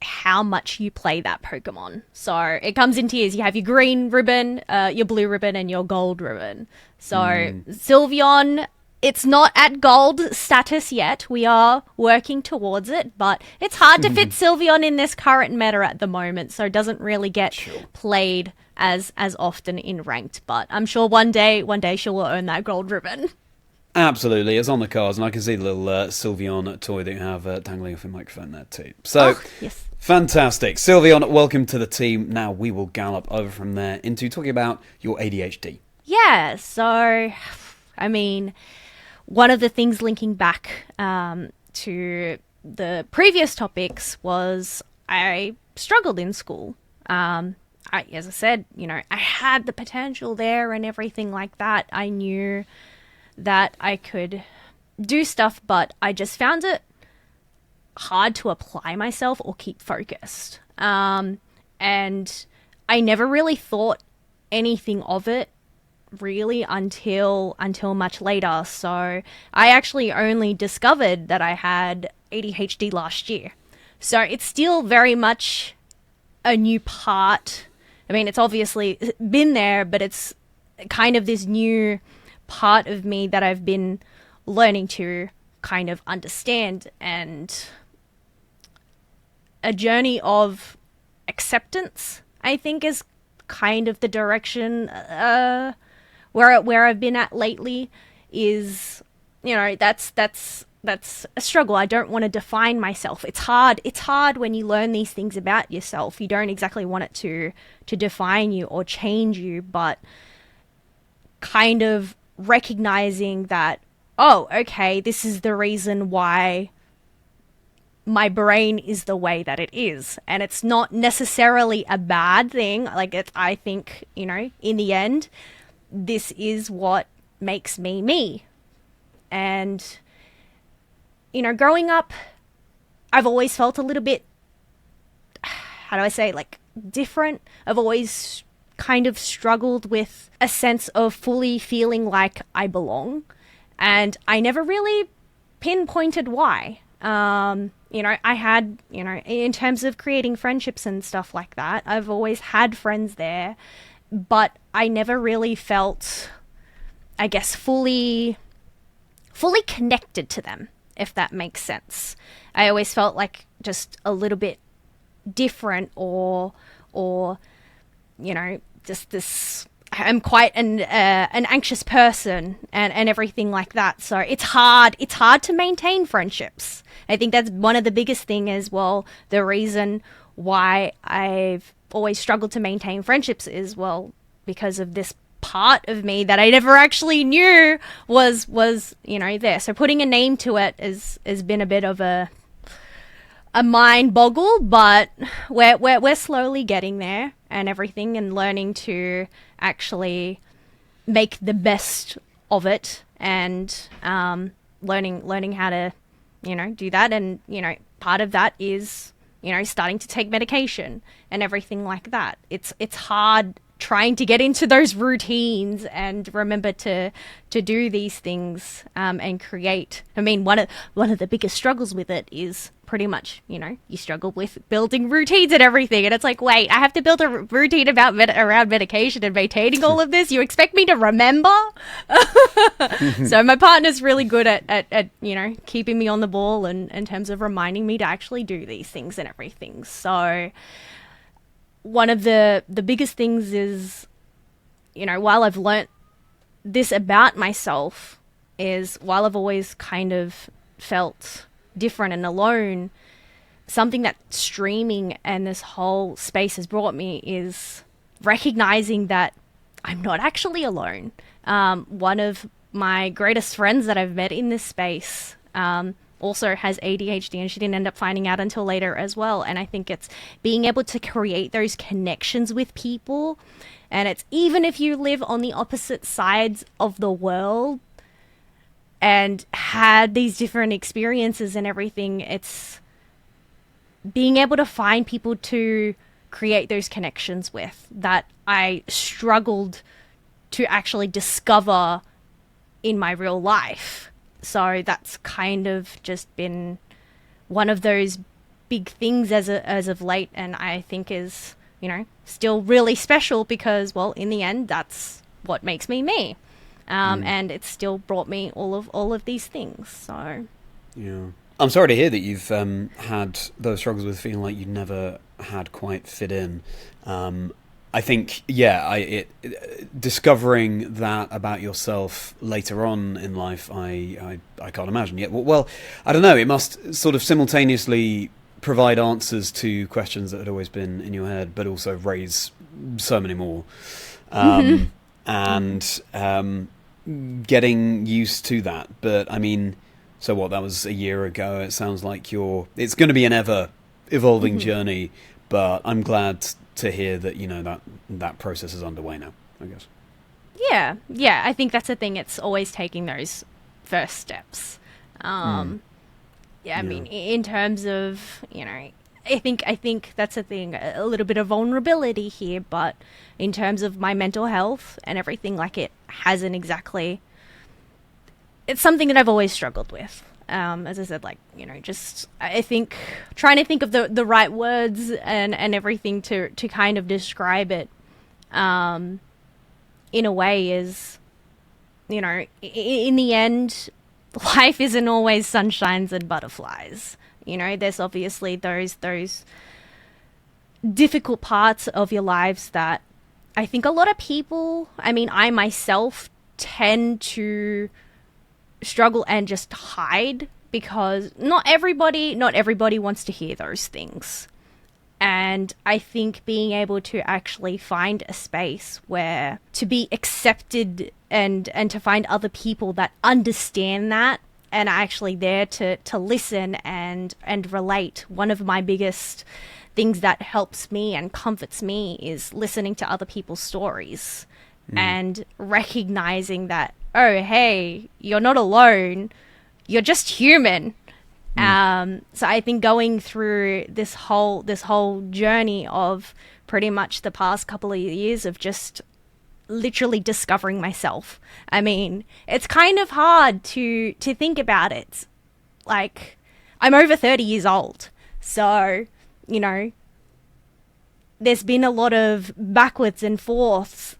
Speaker 2: how much you play that Pokemon. So it comes in tiers. You have your green ribbon, your blue ribbon, and your gold ribbon. So Sylveon, it's not at gold status yet. We are working towards it, but it's hard to fit Sylveon in this current meta at the moment, so it doesn't really get played as often in ranked. But I'm sure one day she will earn that gold ribbon.
Speaker 1: Absolutely, it's on the cards, and I can see the little Sylveon toy that you have dangling off your microphone there too. So,
Speaker 2: yes.
Speaker 1: Fantastic. Sylveon, welcome to the team. Now we will gallop over from there into talking about your ADHD.
Speaker 2: Yeah, so, I mean, one of the things linking back to the previous topics was I struggled in school. As I said, I had the potential there and everything like that. I knew that I could do stuff, but I just found it hard to apply myself or keep focused. And I never really thought anything of it really until much later. So I actually only discovered that I had ADHD last year. So it's still very much a new part. I mean, it's obviously been there, but it's kind of this new part of me that I've been learning to kind of understand, and a journey of acceptance, I think, is kind of the direction where I've been at lately. Is that's a struggle. I don't want to define myself. It's hard when you learn these things about yourself. You don't exactly want it to define you or change you, but kind of recognizing that, oh, okay, this is the reason why my brain is the way that it is. And it's not necessarily a bad thing. Like, I think, in the end, this is what makes me me. And, growing up, I've always felt a little bit, how do I say, like, different. I've always kind of struggled with a sense of fully feeling like I belong. And I never really pinpointed why. I had, in terms of creating friendships and stuff like that, I've always had friends there, but I never really felt, I guess, fully connected to them, if that makes sense. I always felt like just a little bit different, or just this, I'm quite an anxious person and everything like that. So it's hard to maintain friendships. I think that's one of the biggest thing as well. The reason why I've always struggled to maintain friendships is, well, because of this part of me that I never actually knew was there. So putting a name to it has been a bit of a mind boggle, but we're slowly getting there and everything, and learning to actually make the best of it, and learning how to do that. And part of that is starting to take medication and everything like that. It's hard trying to get into those routines and remember to do these things and create. I mean, one of the biggest struggles with it is pretty much, you struggle with building routines and everything. And it's like, wait, I have to build a routine around medication and maintaining all of this? You expect me to remember? So my partner's really good at keeping me on the ball and in terms of reminding me to actually do these things and everything. So one of the biggest things is, while I've learnt this about myself, is while I've always kind of felt different and alone, something that streaming and this whole space has brought me is recognizing that I'm not actually alone. One of my greatest friends that I've met in this space also has ADHD, and she didn't end up finding out until later as well. And I think it's being able to create those connections with people, and it's even if you live on the opposite sides of the world and had these different experiences and everything, it's being able to find people to create those connections with that I struggled to actually discover in my real life. So that's kind of just been one of those big things as of late, and I think is, still really special because, well, in the end, that's what makes me me. And it's still brought me all of these things. So
Speaker 1: yeah, I'm sorry to hear that you've had those struggles with feeling like you never had quite fit in. I think, discovering that about yourself later on in life, I can't imagine yet. Well, I don't know. It must sort of simultaneously provide answers to questions that had always been in your head, but also raise so many more. And getting used to that. But I mean, so what? That was a year ago. It sounds like it's going to be an ever evolving journey. But I'm glad to hear that that process is underway now, I guess.
Speaker 2: Yeah, I think that's the thing. It's always taking those first steps. I mean, in terms of, I think that's the thing. A little bit of vulnerability here, but in terms of my mental health and everything, like, it hasn't exactly. It's something that I've always struggled with. As I said, like, just, I think trying to think of the right words and everything to kind of describe it, in a way is, in the end, life isn't always sunshines and butterflies. There's obviously those difficult parts of your lives that I think a lot of people, I mean, I myself tend to struggle and just hide, because not everybody wants to hear those things. And I think being able to actually find a space where to be accepted and to find other people that understand that and are actually there to listen and relate. One of my biggest things that helps me and comforts me is listening to other people's stories and recognizing that, oh, hey, you're not alone. You're just human. So I think going through this whole journey of pretty much the past couple of years of just literally discovering myself. I mean, it's kind of hard to think about it. Like, I'm over 30 years old. So, there's been a lot of backwards and forths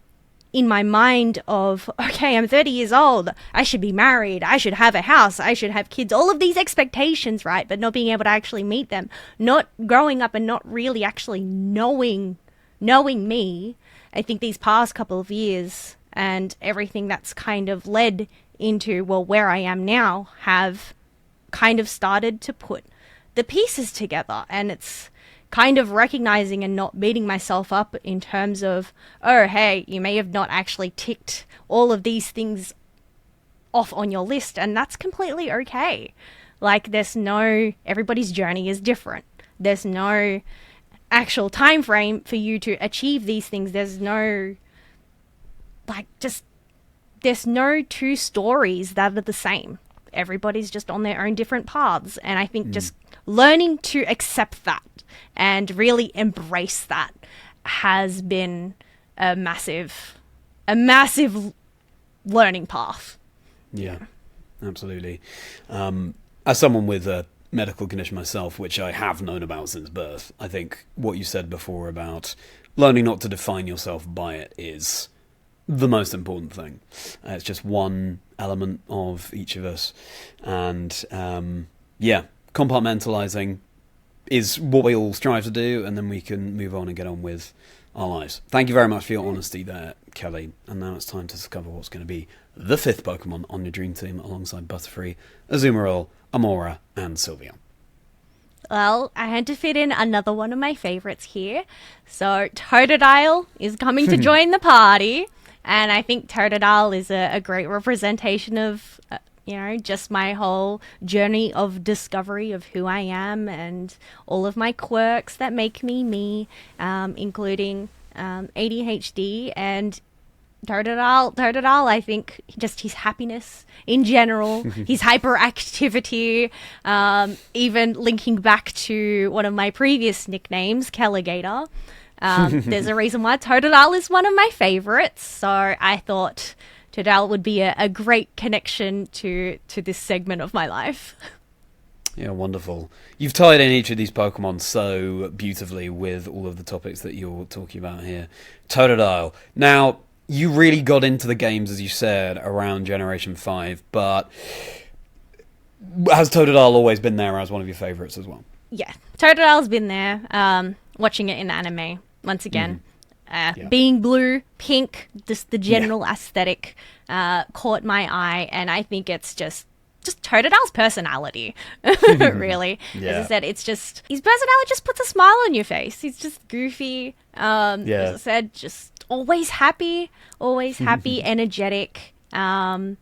Speaker 2: in my mind of, okay, I'm 30 years old. I should be married. I should have a house. I should have kids. All of these expectations, right? But not being able to actually meet them. Not growing up and not really actually knowing me. I think these past couple of years and everything that's kind of led into, where I am now, have kind of started to put the pieces together. And it's kind of recognizing and not beating myself up in terms of, oh, hey, you may have not actually ticked all of these things off on your list, and that's completely okay. Like, everybody's journey is different. There's no actual time frame for you to achieve these things. There's no, there's no two stories that are the same. Everybody's just on their own different paths, and I think just learning to accept that and really embrace that has been a massive learning path.
Speaker 1: Yeah, absolutely. As someone with a medical condition myself, which I have known about since birth, I think what you said before about learning not to define yourself by it is the most important thing. It's just one element of each of us. And compartmentalizing is what we all strive to do, and then we can move on and get on with our lives. Thank you very much for your honesty there, Kelly. And now it's time to discover what's going to be the fifth Pokemon on your dream team alongside Butterfree, Azumarill, Amora, and Sylvia.
Speaker 2: Well, I had to fit in another one of my favorites here. So Totodile is coming to join the party. And I think Totodile is a great representation of, just my whole journey of discovery of who I am and all of my quirks that make me me, including ADHD. And Totodile, I think just his happiness in general, his hyperactivity, even linking back to one of my previous nicknames, Caligator. There's a reason why Totodile is one of my favorites, so I thought Totodile would be a great connection to this segment of my life.
Speaker 1: Yeah, wonderful. You've tied in each of these Pokemon so beautifully with all of the topics that you're talking about here. Totodile. Now, you really got into the games, as you said, around Generation 5, but has Totodile always been there as one of your favourites as well?
Speaker 2: Yeah, Totodile's been there. Watching it in anime, once again, Being blue, pink, just the general aesthetic caught my eye, and I think it's just Totodale's personality, really. As I said, it's just his personality just puts a smile on your face. He's just goofy. As I said, just always happy, energetic. And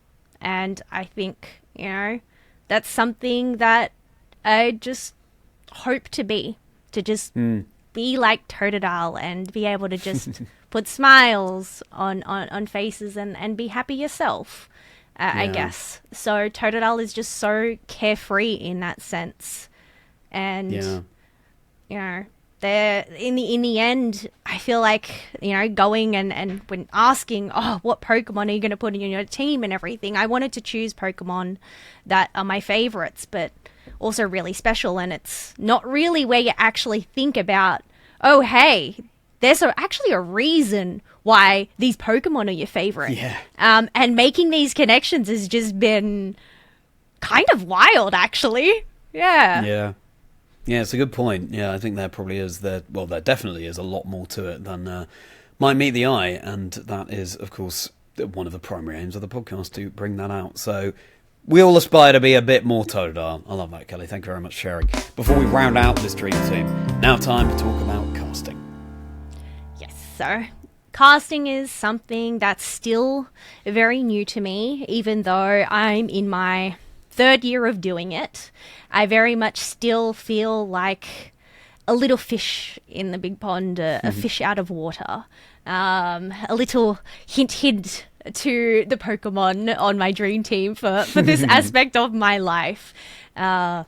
Speaker 2: I think, that's something that I just hope to just be like Totodile and be able to just put smiles on faces and be happy yourself. I guess. So Totodile is just so carefree in that sense. And, they're, in the end, I feel like, going and when asking, what Pokemon are you going to put in your team and everything, I wanted to choose Pokemon that are my favorites, but also really special. And it's not really where you actually think about, oh, hey, there's actually a reason why these Pokemon are your favorite.
Speaker 1: Yeah.
Speaker 2: And making these connections has just been kind of wild, actually. Yeah.
Speaker 1: Yeah. Yeah, it's a good point. Yeah, I think there probably is there definitely is a lot more to it than might meet the eye, and that is, of course, one of the primary aims of the podcast, to bring that out. So we all aspire to be a bit more Totodile. I love that, Kelly. Thank you very much for sharing. Before we round out this dream team, now time to talk about casting.
Speaker 2: Yes, so casting is something that's still very new to me, even though I'm in my 3rd year of doing it. I very much still feel like a little fish in the big pond, a fish out of water. A little hint to the Pokemon on my dream team for this aspect of my life. So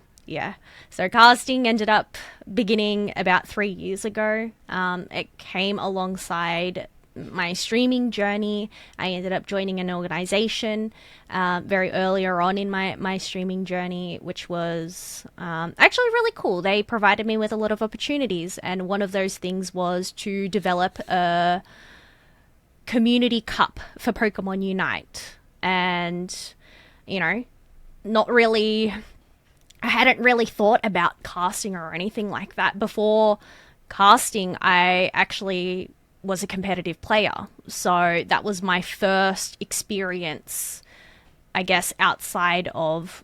Speaker 2: casting ended up beginning about 3 years ago. It came alongside my streaming journey. I ended up joining an organization very earlier on in my streaming journey, which was actually really cool. They provided me with a lot of opportunities, and one of those things was to develop a community cup for Pokemon UNITE. And, not really, I hadn't really thought about casting or anything like that. Before casting, I actually was a competitive player. So that was my first experience, I guess, outside of,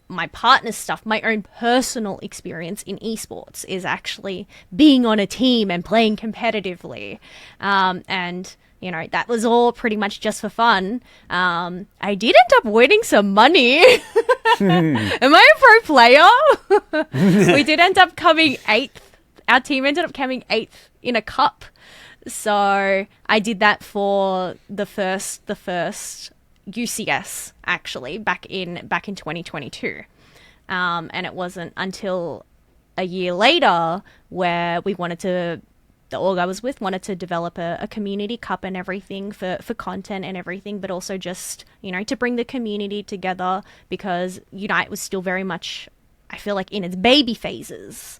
Speaker 2: my partner's stuff. My own personal experience in esports is actually being on a team and playing competitively. And, that was all pretty much just for fun. I did end up winning some money. Am I a pro player? We did end up coming 8th. Our team ended up coming 8th in a cup. So I did that for the first UCS, actually, back in 2022. And it wasn't until a year later where the org I was with wanted to develop a community cup and everything for content and everything, but also just, to bring the community together, because Unite was still very much, I feel like, in its baby phases.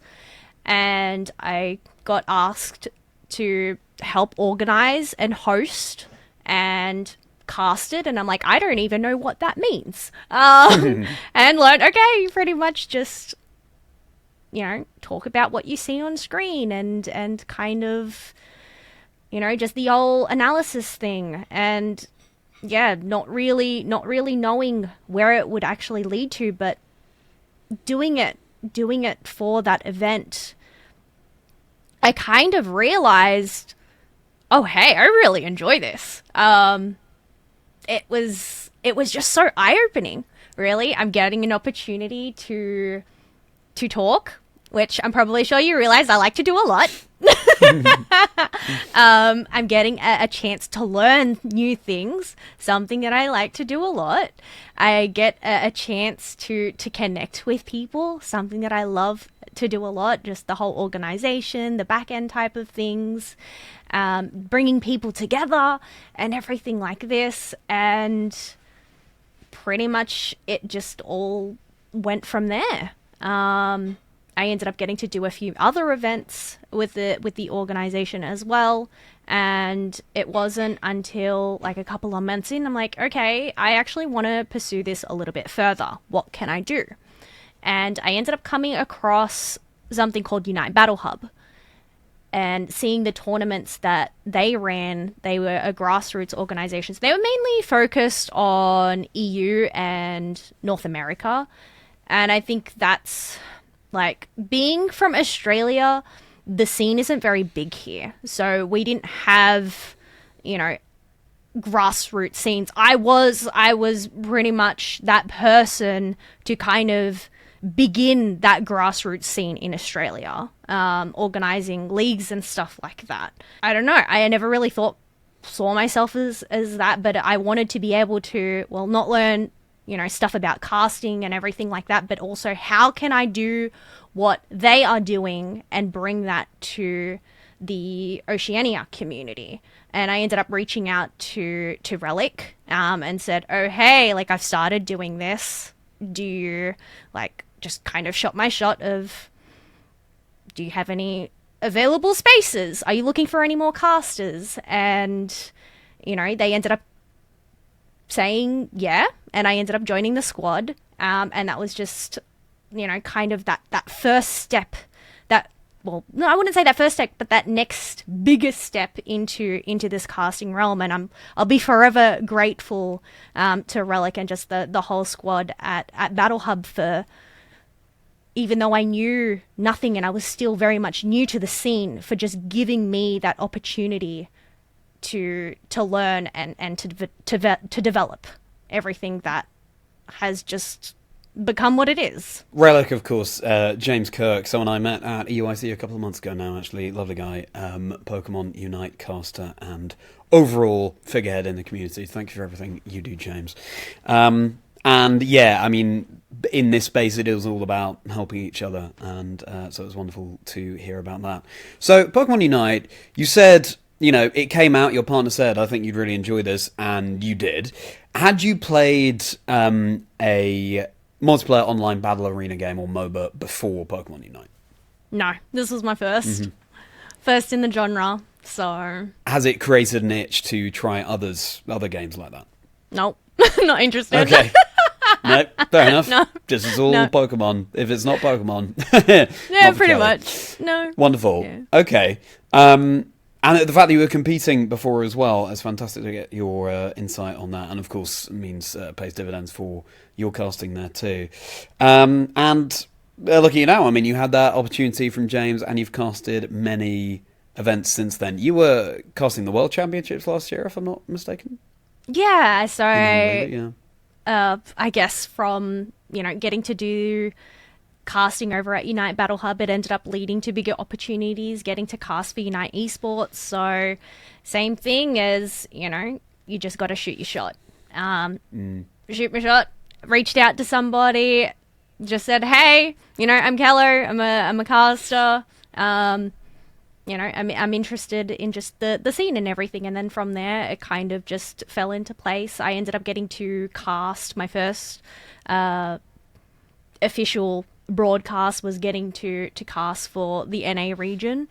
Speaker 2: And I got asked to help organize and host and cast it, and I'm like, I don't even know what that means. And learned, okay, pretty much just, talk about what you see on screen and kind of, just the whole analysis thing. And yeah, not really knowing where it would actually lead to, but doing it for that event, I kind of realized, oh, hey, I really enjoy this. It was just so eye-opening, really. I'm getting an opportunity to talk, which I'm probably sure you realize I like to do a lot. I'm getting a chance to learn new things, something that I like to do a lot. I get a chance to connect with people, something that I love to do a lot, just the whole organization, the back end type of things, bringing people together and everything like this. And pretty much it just all went from there. I ended up getting to do a few other events with the organization as well. And it wasn't until like a couple of months in, I'm like, okay, I actually want to pursue this a little bit further. What can I do? And I ended up coming across something called Unite Battle Hub. and seeing the tournaments that they ran. They were a grassroots organization. So they were mainly focused on EU and North America. And I think that's, like, being from Australia, the scene isn't very big here. So we didn't have, you know, grassroots scenes. I was pretty much that person to kind of begin that grassroots scene in Australia, organizing leagues and stuff like that. I don't know. I never really saw myself as that, but I wanted to be able to, well, not learn, you know, stuff about casting and everything like that, but also how can I do what they are doing and bring that to the Oceania community. And I ended up reaching out to Relic, and said, oh, hey, like, I've started doing this. Do you, like, just kind of shot my shot of, do you have any available spaces? Are you looking for any more casters? And, you know, they ended up saying yeah, and I ended up joining the squad. And that was just, you know, kind of that first step, well, no, I wouldn't say that first step, but that next biggest step into this casting realm. And I'll be forever grateful to Relic and just the whole squad at Battle Hub for, even though I knew nothing and I was still very much new to the scene, for just giving me that opportunity to learn and to develop everything that has just become what it is.
Speaker 1: Relic, of course, James Kirk, someone I met at EUIC a couple of months ago now, actually. Lovely guy. Pokemon UNITE caster and overall figurehead in the community. Thank you for everything you do, James. And yeah, I mean, in this space, it is all about helping each other. And so it was wonderful to hear about that. So, Pokemon UNITE, you said, you know, it came out, your partner said, I think you'd really enjoy this, and you did. Had you played a multiplayer online battle arena game, or MOBA, before Pokemon Unite? No,
Speaker 2: this was my first. First in the genre, so...
Speaker 1: Has it created an itch to try other games like that?
Speaker 2: Nope, not interested.
Speaker 1: Okay. No, fair enough.
Speaker 2: No.
Speaker 1: This is all Pokemon. If it's not Pokemon...
Speaker 2: yeah, pretty much. No.
Speaker 1: Wonderful.
Speaker 2: Yeah.
Speaker 1: Okay. And the fact that you were competing before as well, it's fantastic to get your insight on that. And of course, means pays dividends for your casting there too. And looking at you now, I mean, you had that opportunity from James and you've casted many events since then. You were casting the World Championships last year, if I'm not mistaken?
Speaker 2: Yeah, so
Speaker 1: yeah.
Speaker 2: I guess from, you know, getting to do casting over at Unite Battle Hub, it ended up leading to bigger opportunities, getting to cast for Unite Esports. So same thing as, you know, you just got to shoot your shot. Shoot my shot, reached out to somebody, just said, hey, you know, I'm Kelo, I'm a caster. You know, I'm interested in just the scene and everything. And then from there, it kind of just fell into place. I ended up getting to cast my first official broadcast was getting to cast for the NA region.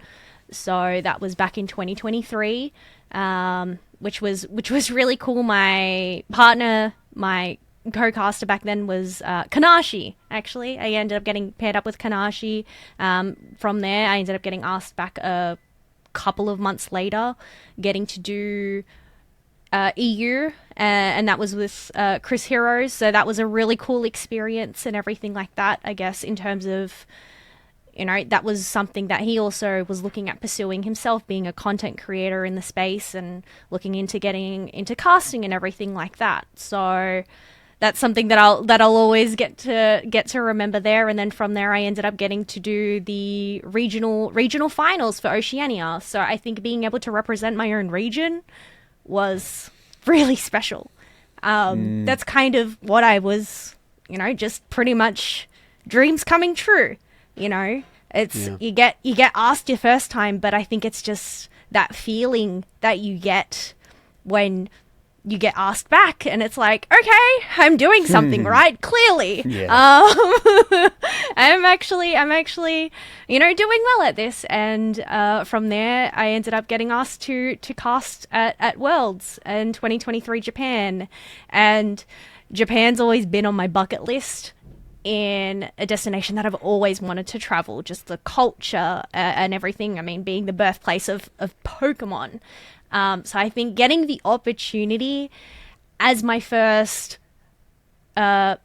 Speaker 2: So that was back in 2023, which was really cool. My partner, my co-caster back then was Kanashi, actually. I ended up getting paired up with Kanashi. From there, I ended up getting asked back a couple of months later, getting to do EU, and that was with Chris Heroes. So that was a really cool experience and everything like that, I guess, in terms of, you know, that was something that he also was looking at pursuing himself, being a content creator in the space and looking into getting into casting and everything like that. So that's something that I'll always get to remember there. And then from there, I ended up getting to do the regional finals for Oceania. So I think being able to represent my own region was really special. That's kind of what I was, you know, just pretty much dreams coming true. You know, it's you get asked your first time, but I think it's just that feeling that you get when you get asked back, and it's like, okay, I'm doing something right, clearly. I'm actually, you know, doing well at this. And from there, I ended up getting asked to cast at Worlds in 2023 Japan. And Japan's always been on my bucket list. in a destination that I've always wanted to travel, just the culture and everything. I mean, being the birthplace of Pokemon. So I think getting the opportunity as my first, I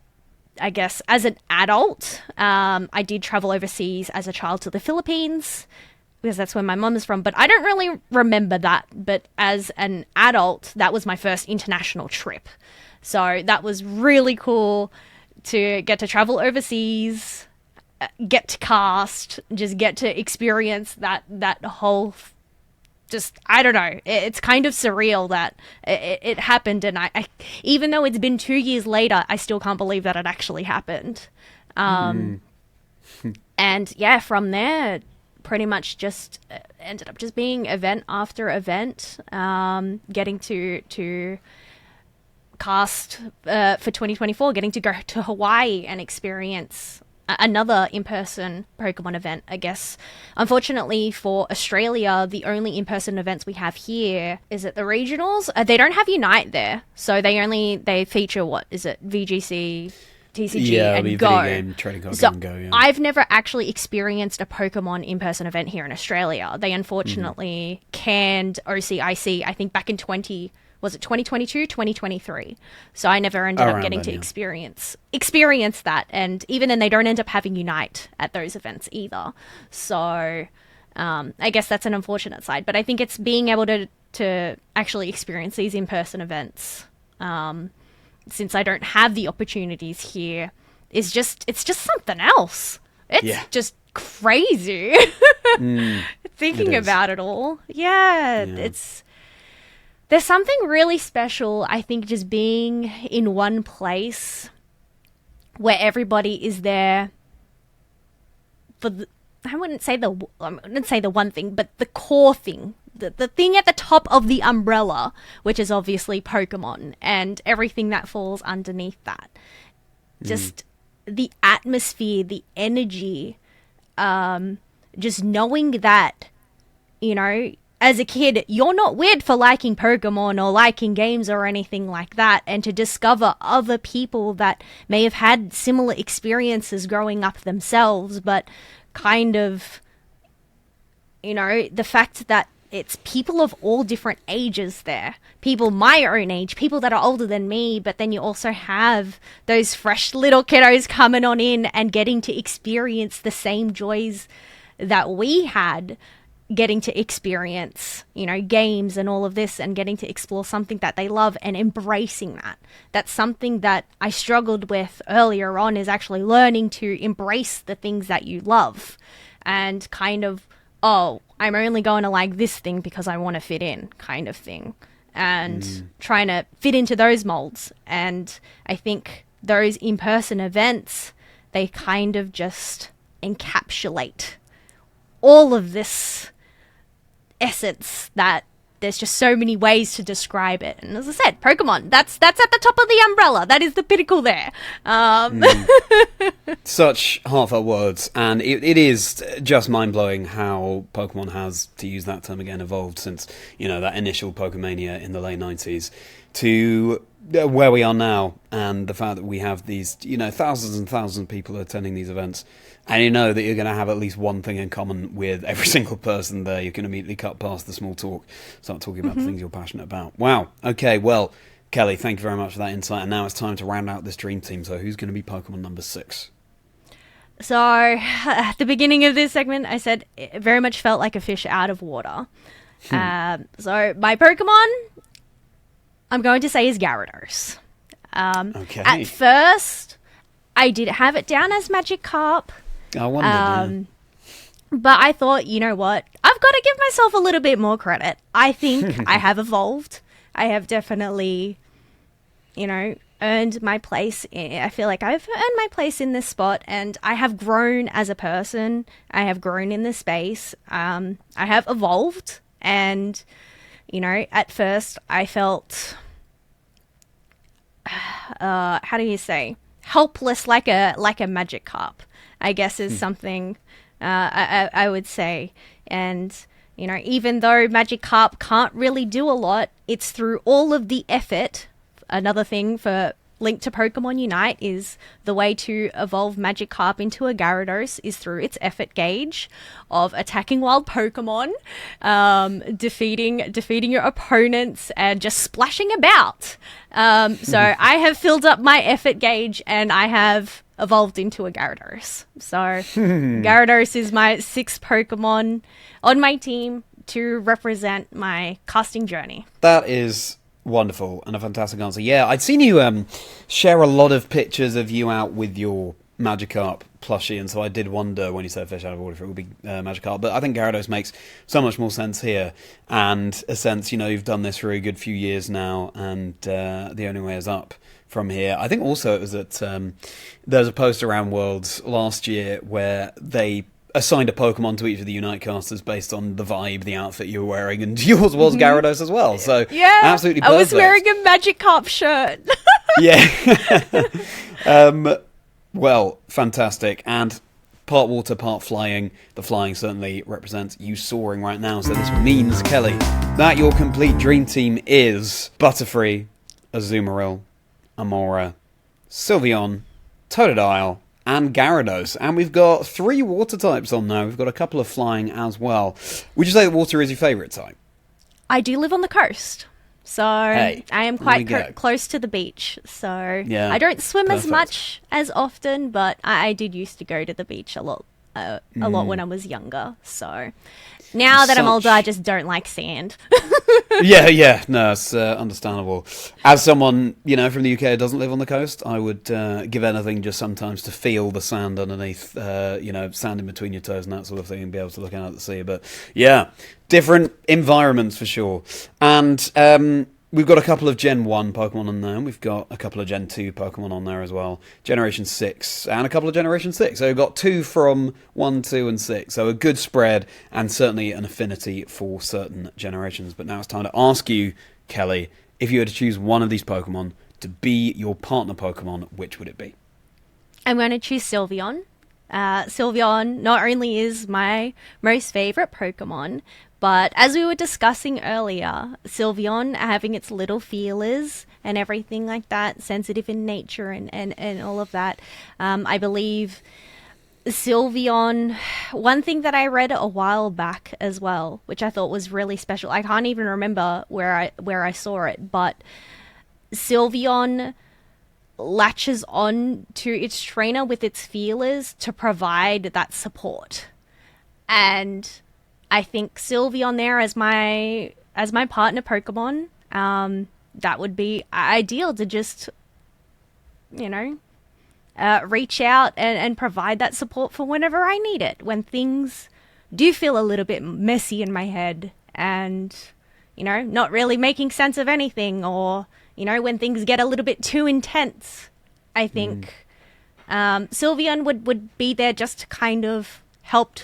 Speaker 2: guess, as an adult, I did travel overseas as a child to the Philippines, because that's where my mum is from, but I don't really remember that. But as an adult, that was my first international trip. So that was really cool to get to travel overseas, get to cast, just get to experience that whole, just, I don't know, it's kind of surreal that it happened. And I, even though it's been 2 years later, I still can't believe that it actually happened. And yeah, from there, pretty much just ended up just being event after event, getting to cast for 2024, getting to go to Hawaii and experience another in-person Pokemon event. I guess, unfortunately for Australia, the only in-person events we have here is at the regionals. They don't have Unite there, so they feature, what is it, VGC, TCG, and Go.
Speaker 1: Game, trading card
Speaker 2: So
Speaker 1: game, Go, yeah.
Speaker 2: I've never actually experienced a Pokemon in-person event here in Australia. They unfortunately canned OCIC, I think back in 2022, 2023. So I never ended up getting to experience that. And even then, they don't end up having Unite at those events either. So I guess that's an unfortunate side. But I think it's being able to actually experience these in-person events, since I don't have the opportunities here, it's just something else. It's just crazy thinking about it all. There's something really special, I think, just being in one place where everybody is there for I wouldn't say the one thing, but the core thing. The thing at the top of the umbrella, which is obviously Pokemon, and everything that falls underneath that. Just the atmosphere, the energy, just knowing that, as a kid, you're not weird for liking Pokemon or liking games or anything like that, and to discover other people that may have had similar experiences growing up themselves, but kind of, the fact that it's people of all different ages there. People my own age, people that are older than me, but then you also have those fresh little kiddos coming on in and getting to experience the same joys that we had, getting to experience, games and all of this, and getting to explore something that they love and embracing that. That's something that I struggled with earlier on, is actually learning to embrace the things that you love, and kind of, I'm only going to like this thing because I want to fit in, kind of thing, and trying to fit into those molds. And I think those in-person events, they kind of just encapsulate all of this essence that there's just so many ways to describe it. And as I said, Pokemon, that's at the top of the umbrella. That is the pinnacle there.
Speaker 1: Such heartfelt words, and it is just mind-blowing how Pokemon has, to use that term again, evolved since, that initial Pokemania in the late 90s to where we are now, and the fact that we have these, thousands and thousands of people attending these events, and you know that you're going to have at least one thing in common with every single person there. You can immediately cut past the small talk, start talking about the things you're passionate about. Wow. Okay, well, Kelly, thank you very much for that insight, and now it's time to round out this dream team. So who's going to be Pokemon number 6?
Speaker 2: So, at the beginning of this segment, I said it very much felt like a fish out of water. So, my Pokemon, I'm going to say, is Gyarados.
Speaker 1: Okay.
Speaker 2: At first, I did have it down as Magikarp.
Speaker 1: I wondered,
Speaker 2: But I thought, you know what? I've got to give myself a little bit more credit. I think I have evolved. I have definitely, earned my place. I feel like I've earned my place in this spot, and I have grown as a person. I have grown in this space. I have evolved, and, at first I felt, how do you say, helpless, like a Magikarp, I guess, is something I would say. And, even though Magikarp can't really do a lot, it's through all of the effort, another thing for linked to Pokemon Unite is the way to evolve Magikarp into a Gyarados is through its effort gauge of attacking wild Pokemon, defeating your opponents, and just splashing about. So I have filled up my effort gauge, and I have evolved into a Gyarados. So Gyarados is my 6th Pokemon on my team to represent my casting journey.
Speaker 1: That is wonderful and a fantastic answer. Yeah, I'd seen you share a lot of pictures of you out with your Magikarp plushie, and so I did wonder when you said fish out of water if it would be Magikarp. But I think Gyarados makes so much more sense here, and a sense, you've done this for a good few years now, and the only way is up from here. I think also it was that there's a post around Worlds last year where they assigned a Pokemon to each of the Unite casters based on the vibe, the outfit you were wearing, and yours was Gyarados as well. So
Speaker 2: yeah,
Speaker 1: absolutely perfect.
Speaker 2: I was wearing a Magikarp shirt.
Speaker 1: Yeah. Well, fantastic. And part water, part flying. The flying certainly represents you soaring right now. So this means, Kelly, that your complete dream team is Butterfree, Azumarill, Amora, Sylveon, Totodile, and Gyarados. And we've got 3 water types on now. We've got a couple of flying as well. Would you say that water is your favourite type?
Speaker 2: I do live on the coast, so I am quite close to the beach. So
Speaker 1: yeah,
Speaker 2: I don't swim as much as often, but I did used to go to the beach a lot when I was younger. So now that I'm older, I just don't like sand.
Speaker 1: Yeah, no, it's understandable. As someone, from the UK who doesn't live on the coast, I would give anything just sometimes to feel the sand underneath, sand in between your toes and that sort of thing, and be able to look out at the sea. But yeah, different environments for sure. And we've got a couple of Gen 1 Pokemon on there. We've got a couple of Gen 2 Pokemon on there as well. Generation 6 and a couple of Generation 6. So we've got 2 from 1, 2 and 6. So a good spread and certainly an affinity for certain generations. But now it's time to ask you, Kelly, if you had to choose one of these Pokemon to be your partner Pokemon, which would it be?
Speaker 2: I'm going to choose Sylveon. Sylveon not only is my most favourite Pokemon, but as we were discussing earlier, Sylveon having its little feelers and everything like that, sensitive in nature and all of that, I believe Sylveon, one thing that I read a while back as well, which I thought was really special, I can't even remember where I saw it, but Sylveon latches on to its trainer with its feelers to provide that support. And I think Sylveon there as my partner Pokemon, that would be ideal to just, reach out and provide that support for whenever I need it. When things do feel a little bit messy in my head and, not really making sense of anything, or, when things get a little bit too intense, I think Sylveon would be there just to kind of help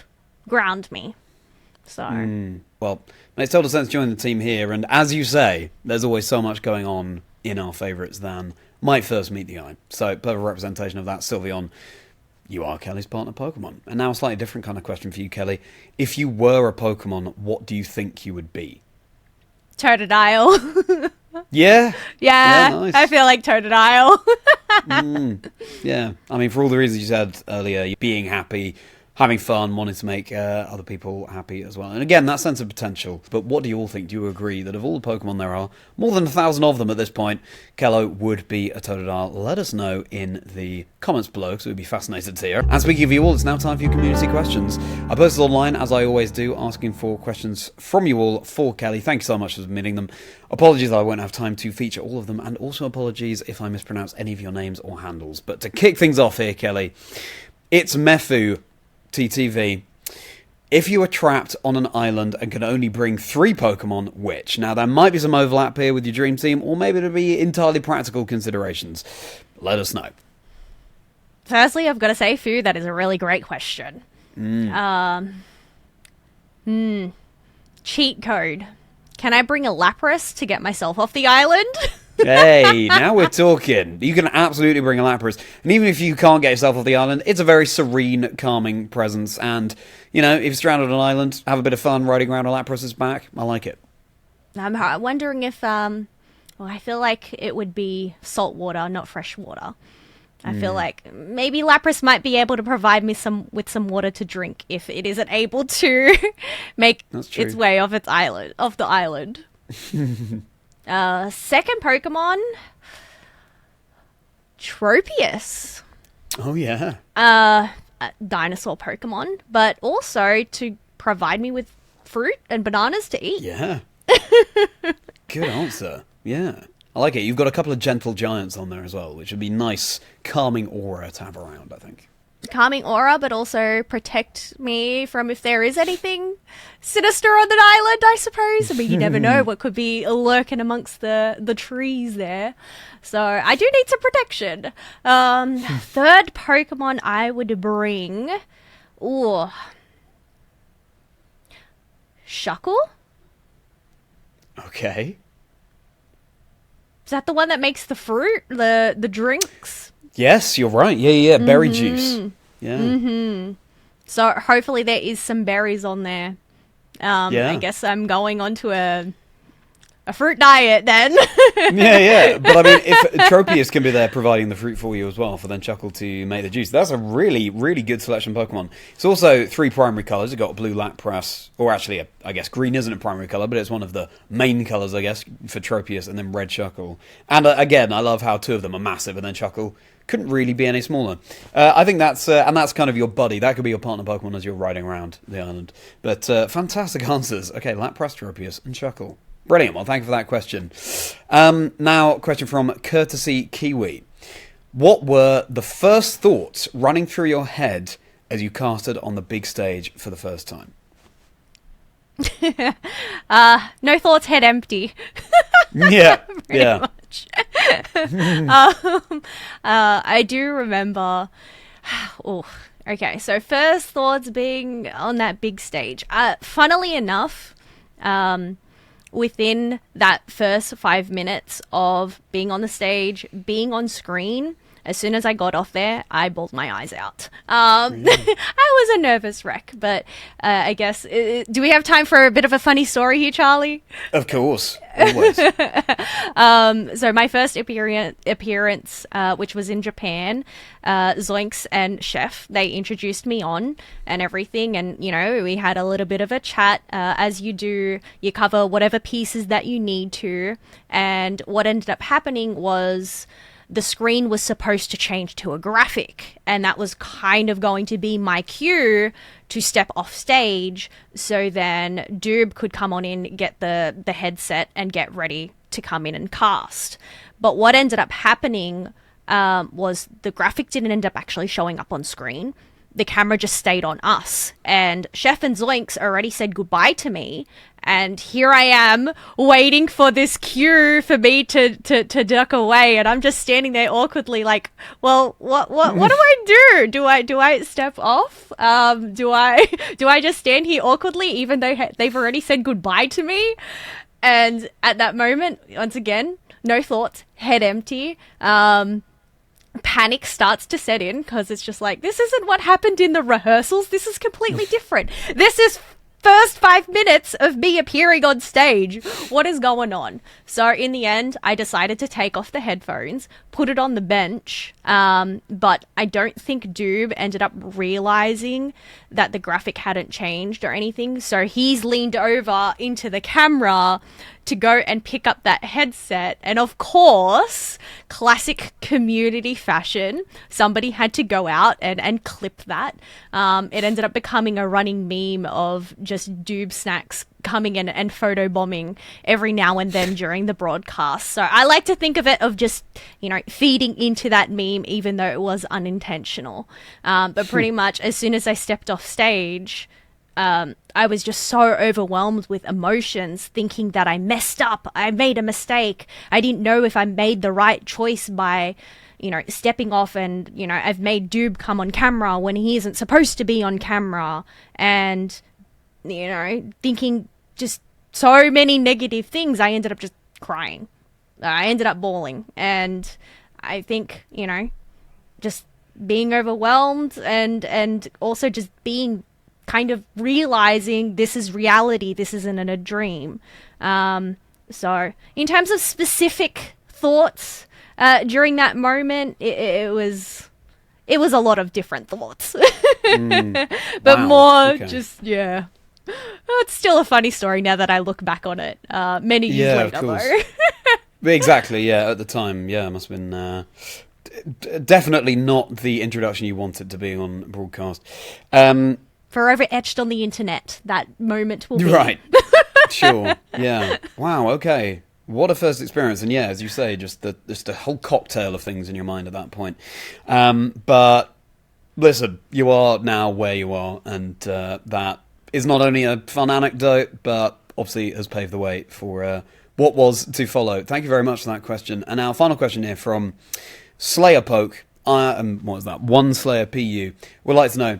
Speaker 2: ground me. So.
Speaker 1: Well, makes total sense joining the team here, and as you say, there's always so much going on in our favourites than might first meet the eye. So, perfect representation of that, Sylveon. You are Kelly's partner Pokemon. And now a slightly different kind of question for you, Kelly. If you were a Pokemon, what do you think you would be?
Speaker 2: Totodile.
Speaker 1: Yeah?
Speaker 2: Yeah,
Speaker 1: nice.
Speaker 2: I feel like Totodile.
Speaker 1: Yeah, I mean, for all the reasons you said earlier, being happy, having fun, wanting to make other people happy as well. And again, that sense of potential. But what do you all think? Do you agree that of all the Pokemon there are, more than 1,000 of them at this point, Kelo would be a Totodile? Let us know in the comments below, because we'd be fascinated to hear. And speaking of you all, it's now time for your community questions. I posted online, as I always do, asking for questions from you all for Kelly. Thank you so much for submitting them. Apologies that I won't have time to feature all of them, and also apologies if I mispronounce any of your names or handles. But to kick things off here, Kelly, it's Mefu TTV. If you are trapped on an island and can only bring 3 Pokemon, which? Now, there might be some overlap here with your dream team, or maybe it'll be entirely practical considerations. Let us know.
Speaker 2: Firstly, I've got to say, Fu, that is a really great question. Cheat code. Can I bring a Lapras to get myself off the island?
Speaker 1: Hey, now we're talking. You can absolutely bring a Lapras. And even if you can't get yourself off the island, it's a very serene, calming presence. And, if you're stranded on an island, have a bit of fun riding around a Lapras's back. I like it.
Speaker 2: I'm wondering if Well, I feel like it would be salt water, not fresh water. I feel like maybe Lapras might be able to provide me with some water to drink if it isn't able to make its way off the island. Second Pokemon, Tropius.
Speaker 1: Oh yeah.
Speaker 2: A dinosaur Pokemon, but also to provide me with fruit and bananas to eat.
Speaker 1: Yeah. Good answer. Yeah. I like it. You've got a couple of gentle giants on there as well, which would be nice, calming aura to have around, I think.
Speaker 2: Calming aura, but also protect me from if there is anything sinister on the island, I suppose. I mean, you never know what could be lurking amongst the trees there. So I do need some protection. Third Pokemon I would bring... Ooh. Shuckle?
Speaker 1: Okay.
Speaker 2: Is that the one that makes the fruit? The drinks?
Speaker 1: Yes, you're right. Yeah. Berry juice. Yeah.
Speaker 2: So hopefully there is some berries on there. I guess I'm going on to a fruit diet then.
Speaker 1: yeah. But I mean, if Tropius can be there providing the fruit for you as well, for then Chuckle to make the juice, that's a really, really good selection of Pokemon. It's also 3 primary colours. You've got blue Lapras, or actually, I guess green isn't a primary colour, but it's one of the main colours, I guess, for Tropius, and then red Chuckle. And again, I love how 2 of them are massive, and then Chuckle couldn't really be any smaller. I think that's kind of your buddy. That could be your partner Pokemon as you're riding around the island. But fantastic answers. Okay, Lapras, Tropius, and Chuckle. Brilliant. Well, thank you for that question. Now, question from Courtesy Kiwi. What were the first thoughts running through your head as you casted on the big stage for the first time?
Speaker 2: No thoughts, head empty.
Speaker 1: Yeah.
Speaker 2: Much. I do remember... Oh, okay. So first thoughts being on that big stage. Funnily enough... within that first 5 minutes of being on the stage, being on screen, as soon as I got off there, I bawled my eyes out. I was a nervous wreck, but I guess... do we have time for a bit of a funny story here, Charlie?
Speaker 1: Of course. Always.
Speaker 2: So my first appearance, which was in Japan, Zoinks and Chef, they introduced me on and everything, and, you know, we had a little bit of a chat. As you do, you cover whatever pieces that you need to, and what ended up happening was... the screen was supposed to change to a graphic, and that was kind of going to be my cue to step off stage, so then Doob could come on in, get the headset, and get ready to come in and cast. But what ended up happening was the graphic didn't end up actually showing up on screen. The camera just stayed on us, and Chef and Zoinks already said goodbye to me, and here I am waiting for this cue for me to duck away, and I'm just standing there awkwardly like, well, what do I do? Do I step off? Do I just stand here awkwardly even though they've already said goodbye to me? And at that moment, once again, no thoughts, head empty. Panic starts to set in because it's just like, this isn't what happened in the rehearsals. This is completely different. This is first 5 minutes of me appearing on stage. What is going on? So in the end, I decided to take off the headphones, put it on the bench, but I don't think Doob ended up realizing that the graphic hadn't changed or anything. So he's leaned over into the camera to go and pick up that headset, and of course, classic community fashion, somebody had to go out and clip that. It ended up becoming a running meme of just Doob Snacks coming in and photobombing every now and then during the broadcast. So I like to think of it of just, you know, feeding into that meme, even though it was unintentional. But pretty much as soon as I stepped off stage, I was just so overwhelmed with emotions, thinking that I messed up, I made a mistake, I didn't know if I made the right choice by, you know, stepping off, and, you know, I've made Doob come on camera when he isn't supposed to be on camera, and, you know, thinking just so many negative things. I ended up just crying. I ended up bawling, and I think, you know, just being overwhelmed and also just being kind of realizing this is reality, this isn't a dream. So, in terms of specific thoughts during that moment, it was a lot of different thoughts. But
Speaker 1: Wow.
Speaker 2: more
Speaker 1: Okay.
Speaker 2: just, yeah. It's still a funny story now that I look back on it many years
Speaker 1: Yeah,
Speaker 2: later,
Speaker 1: of course.
Speaker 2: though.
Speaker 1: Exactly, yeah, at the time, yeah, it must have been definitely not the introduction you wanted to be on broadcast.
Speaker 2: Forever etched on the internet, that moment will be.
Speaker 1: Right, sure, yeah. Wow, okay. What a first experience, and yeah, as you say, just a whole cocktail of things in your mind at that point. But listen, you are now where you are, and that is not only a fun anecdote, but obviously has paved the way for what was to follow. Thank you very much for that question. And now, final question here from Slayer Poke. What was that? One Slayer PU. Would like to know,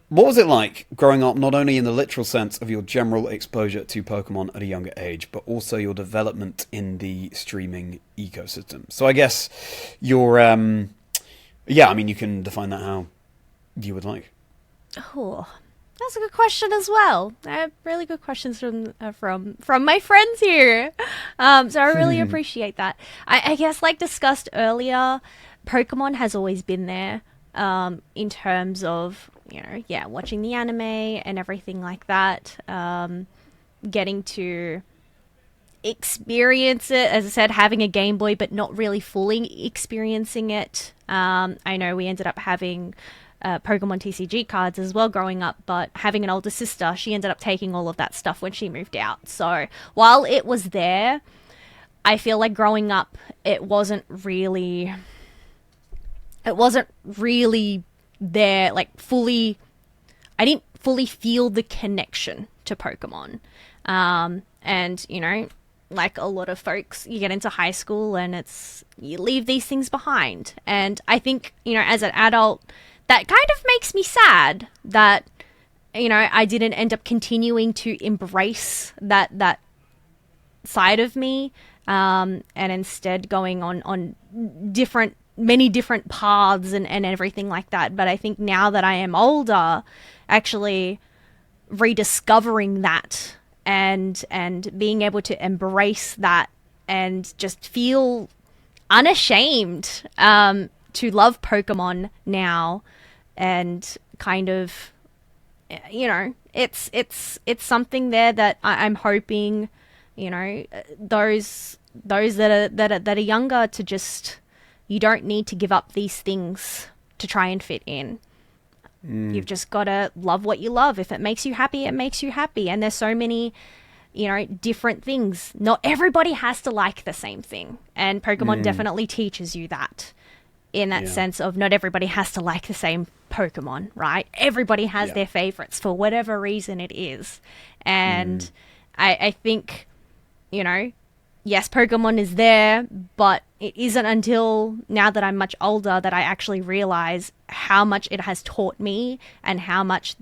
Speaker 1: what was it like growing up not only in the literal sense of your general exposure to Pokemon at a younger age, but also your development in the streaming ecosystem? So I guess your, yeah, I mean, you can define that how you would like.
Speaker 2: Oh, that's a good question as well. I have really good questions from my friends here. So I really appreciate that. I guess, like discussed earlier, Pokemon has always been there in terms of, watching the anime and everything like that. Getting to experience it, as I said, having a Game Boy, but not really fully experiencing it. I know we ended up having Pokemon TCG cards as well growing up, but having an older sister, she ended up taking all of that stuff when she moved out. So while it was there, I feel like growing up, it wasn't really there, like fully. I didn't fully feel the connection to Pokemon. And, like a lot of folks, you get into high school and you leave these things behind. And I think, as an adult, that kind of makes me sad that, I didn't end up continuing to embrace that side of me, and instead going on many different paths and everything like that. But I think now that I am older, actually rediscovering that and being able to embrace that and just feel unashamed to love Pokemon now, and kind of, it's something there that I'm hoping, those that are younger, to just, you don't need to give up these things to try and fit in. You've just got to love what you love. If it makes you happy, it makes you happy. And there's so many, different things. Not everybody has to like the same thing. And Pokemon definitely teaches you that, in that sense of not everybody has to like the same Pokemon, right? Everybody has their favorites for whatever reason it is. And I think, yes, Pokemon is there, but it isn't until now that I'm much older that I actually realize how much it has taught me and how much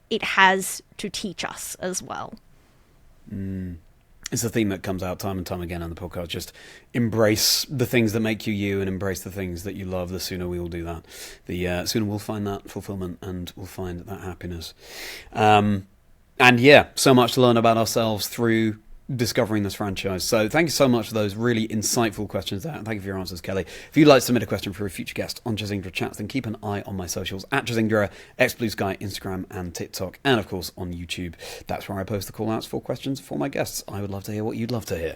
Speaker 2: it has to teach us as well.
Speaker 1: It's a theme that comes out time and time again on the podcast. Just embrace the things that make you you and embrace the things that you love. The sooner we all do that, the sooner we'll find that fulfillment and we'll find that happiness. And yeah, so much to learn about ourselves through discovering this franchise. So thank you so much for those really insightful questions there, and thank you for your answers, Kelly. If you'd like to submit a question for a future guest on Chazingdra Chats, then keep an eye on my socials at Chazingdra, xBlueSky, Instagram and TikTok, and of course on YouTube. That's where I post the call outs for questions for my guests. I would love to hear what you'd love to hear.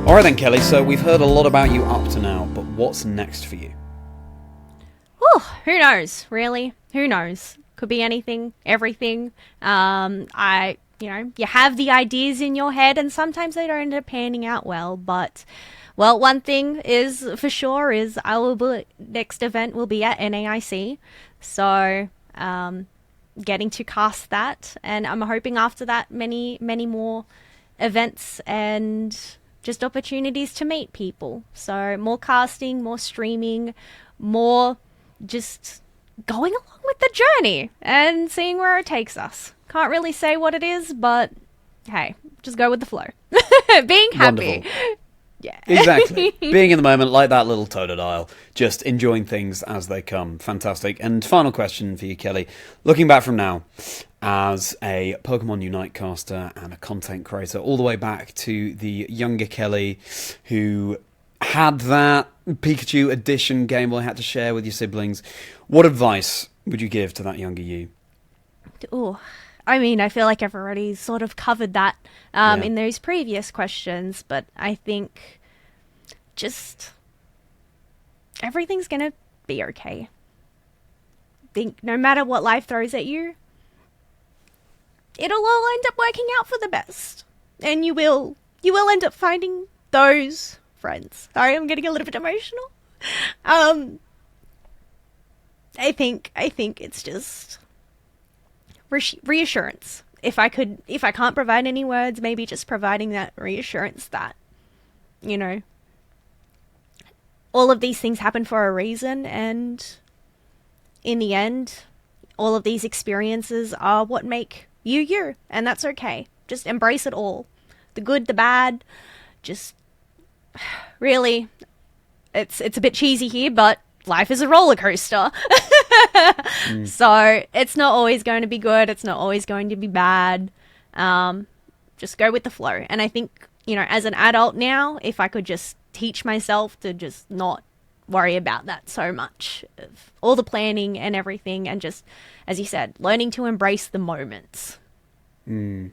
Speaker 1: Alright then, Kelly, so we've heard a lot about you up to now, but what's next for you?
Speaker 2: Who knows, really? Who knows? Could be anything, everything. You have the ideas in your head and sometimes they don't end up panning out well, but, well, one thing is for sure is next event will be at NAIC, so, getting to cast that, and I'm hoping after that many, many more events and just opportunities to meet people. So more casting, more streaming, more just going along with the journey and seeing where it takes us. Can't really say what it is, but hey, just go with the flow. Being happy.
Speaker 1: Wonderful.
Speaker 2: Yeah.
Speaker 1: Exactly. Being in the moment, like that little Totodile, just enjoying things as they come. Fantastic. And final question for you, Kelly. Looking back from now, as a Pokemon UNITE caster and a content creator, all the way back to the younger Kelly who had that Pikachu edition Game Boy had to share with your siblings, what advice would you give to that younger you?
Speaker 2: Oh, I mean, I feel like I've already sort of covered that in those previous questions, but I think just everything's going to be okay. I think no matter what life throws at you, it'll all end up working out for the best. And you will end up finding those friends. Sorry, I'm getting a little bit emotional. I think it's just reassurance. If I can't provide any words, maybe just providing that reassurance that, you know, all of these things happen for a reason, and in the end, all of these experiences are what make you you, and that's okay. Just embrace it all. The good, the bad, just really, it's a bit cheesy here, but life is a roller coaster. So it's not always going to be good. It's not always going to be bad. Just go with the flow. And I think, you know, as an adult now, if I could just teach myself to just not worry about that so much, of all the planning and everything, and just, as you said, learning to embrace the moments.
Speaker 1: Thank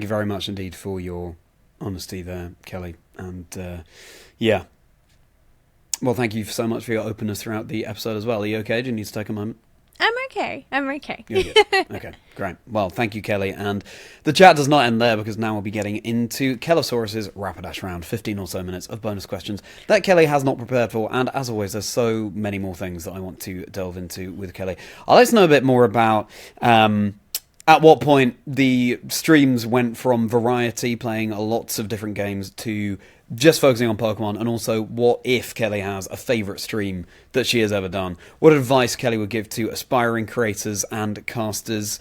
Speaker 1: you very much indeed for your honesty there, Kelly. And yeah. Well, thank you so much for your openness throughout the episode as well. Are you okay? Do you need to take a moment?
Speaker 2: I'm okay.
Speaker 1: You're good. Okay, great. Well, thank you, Kelly. And the chat does not end there, because now we'll be getting into Kelosaurus' Rapidash round, 15 or so minutes of bonus questions that Kelly has not prepared for. And as always, there's so many more things that I want to delve into with Kelly. I'd like to know a bit more about at what point the streams went from variety, playing lots of different games, to just focusing on Pokemon, and also what if Kelly has a favourite stream that she has ever done. What advice Kelly would give to aspiring creators and casters.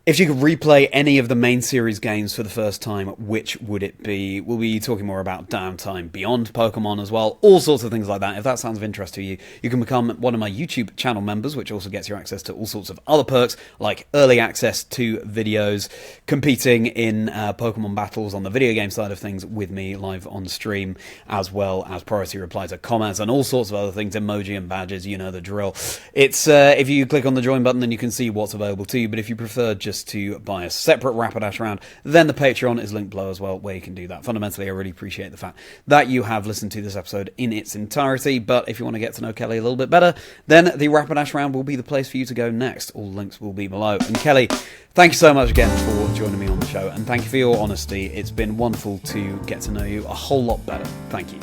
Speaker 1: If you could replay any of the main series games for the first time, which would it be? We'll be talking more about downtime beyond Pokemon as well, all sorts of things like that. If that sounds of interest to you, you can become one of my YouTube channel members, which also gets you access to all sorts of other perks, like early access to videos, competing in Pokemon battles on the video game side of things with me live on stream, as well as priority reply to comments and all sorts of other things, emoji and badges, you know the drill. It's if you click on the join button, then you can see what's available to you, but if you prefer just to buy a separate Rapidash round, then the Patreon is linked below as well, where you can do that. Fundamentally, I really appreciate the fact that you have listened to this episode in its entirety, but if you want to get to know Kelly a little bit better, then the Rapidash round will be the place for you to go next. All links will be below. And Kelly, thank you so much again for joining me on the show, and thank you for your honesty. It's been wonderful to get to know you a whole lot better. Thank you.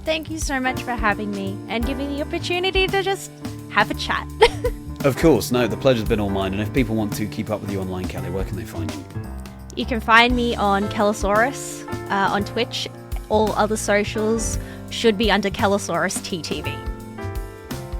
Speaker 2: Thank you so much for having me and giving me the opportunity to just have a chat.
Speaker 1: Of course, no, the pleasure's been all mine. And if people want to keep up with you online, Kelly, where can they find you?
Speaker 2: You can find me on Kelosaurus on Twitch. All other socials should be under Kelosaurus TTV.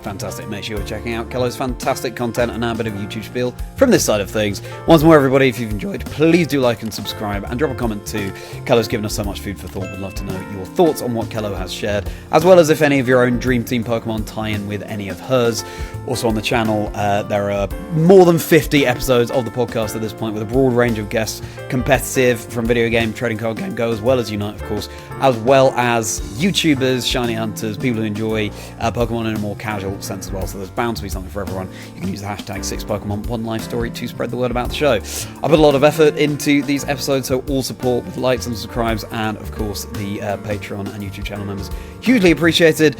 Speaker 1: Fantastic. Make sure you're checking out Kelo's fantastic content and our bit of YouTube spiel from this side of things. Once more, everybody, if you've enjoyed, please do like and subscribe and drop a comment too. Kelo's given us so much food for thought. We'd love to know your thoughts on what Kelo has shared, as well as if any of your own Dream Team Pokemon tie in with any of hers. Also on the channel, there are more than 50 episodes of the podcast at this point, with a broad range of guests, competitive, from video game, trading card game go, as well as Unite, of course, as well as YouTubers, shiny hunters, people who enjoy Pokemon in a more casual sense as well. So there's bound to be something for everyone. You can use the hashtag 6Pokemon, one life story to spread the word about the show. I put a lot of effort into these episodes, so all support with likes and subscribes, and of course the Patreon and YouTube channel members, hugely appreciated.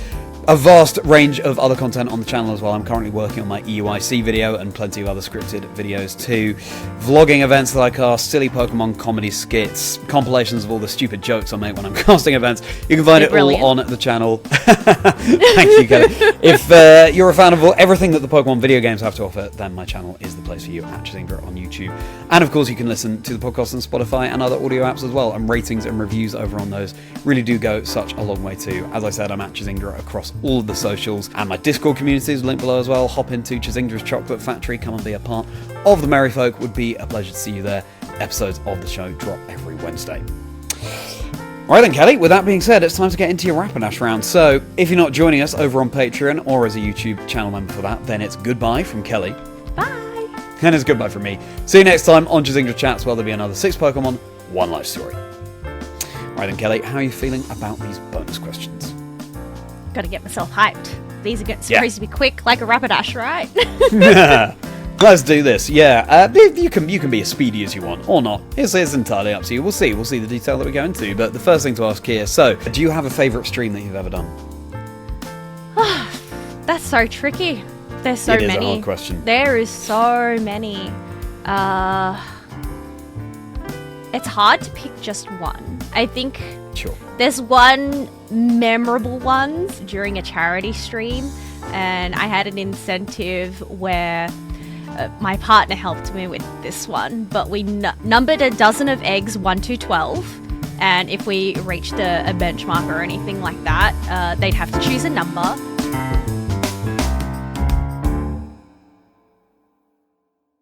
Speaker 1: A vast range of other content on the channel as well. I'm currently working on my EUIC video and plenty of other scripted videos too. Vlogging events that I cast, silly Pokemon comedy skits, compilations of all the stupid jokes I make when I'm casting events. You can find it all on the channel. Thank you, Kelly. If you're a fan of everything that the Pokemon video games have to offer, then my channel is the place for you at Chazingdra on YouTube. And of course, you can listen to the podcast on Spotify and other audio apps as well. And ratings and reviews over on those really do go such a long way too. As I said, I'm at Chazingdra across all of the socials, and my Discord community is linked below as well. Hop into Chazingdra's Chocolate Factory, come and be a part of the Merry Folk. Would be a pleasure to see you there. Episodes of the show drop every Wednesday. Right then, Kelly, with that being said, it's time to get into your Rapidash round. So, if you're not joining us over on Patreon or as a YouTube channel member for that, then it's goodbye from Kelly.
Speaker 2: Bye!
Speaker 1: And it's goodbye from me. See you next time on Chazingdra Chats, where there'll be another 6 Pokemon, 1 life story. Right then, Kelly, how are you feeling about these bonus questions?
Speaker 2: Gotta get myself hyped. These are supposed to be quick, like a Rapidash, right?
Speaker 1: Let's do this. Yeah, you can be as speedy as you want, or not. It's entirely up to you. We'll see the detail that we go into. But the first thing to ask here, so, do you have a favourite stream that you've ever done?
Speaker 2: That's so tricky. There's so many.
Speaker 1: It is a hard question.
Speaker 2: There is so many. It's hard to pick just one. I think
Speaker 1: Sure.
Speaker 2: there's one memorable one during a charity stream, and I had an incentive where my partner helped me with this one, but we numbered a dozen of eggs 1 to 12, and if we reached a benchmark or anything like that, they'd have to choose a number.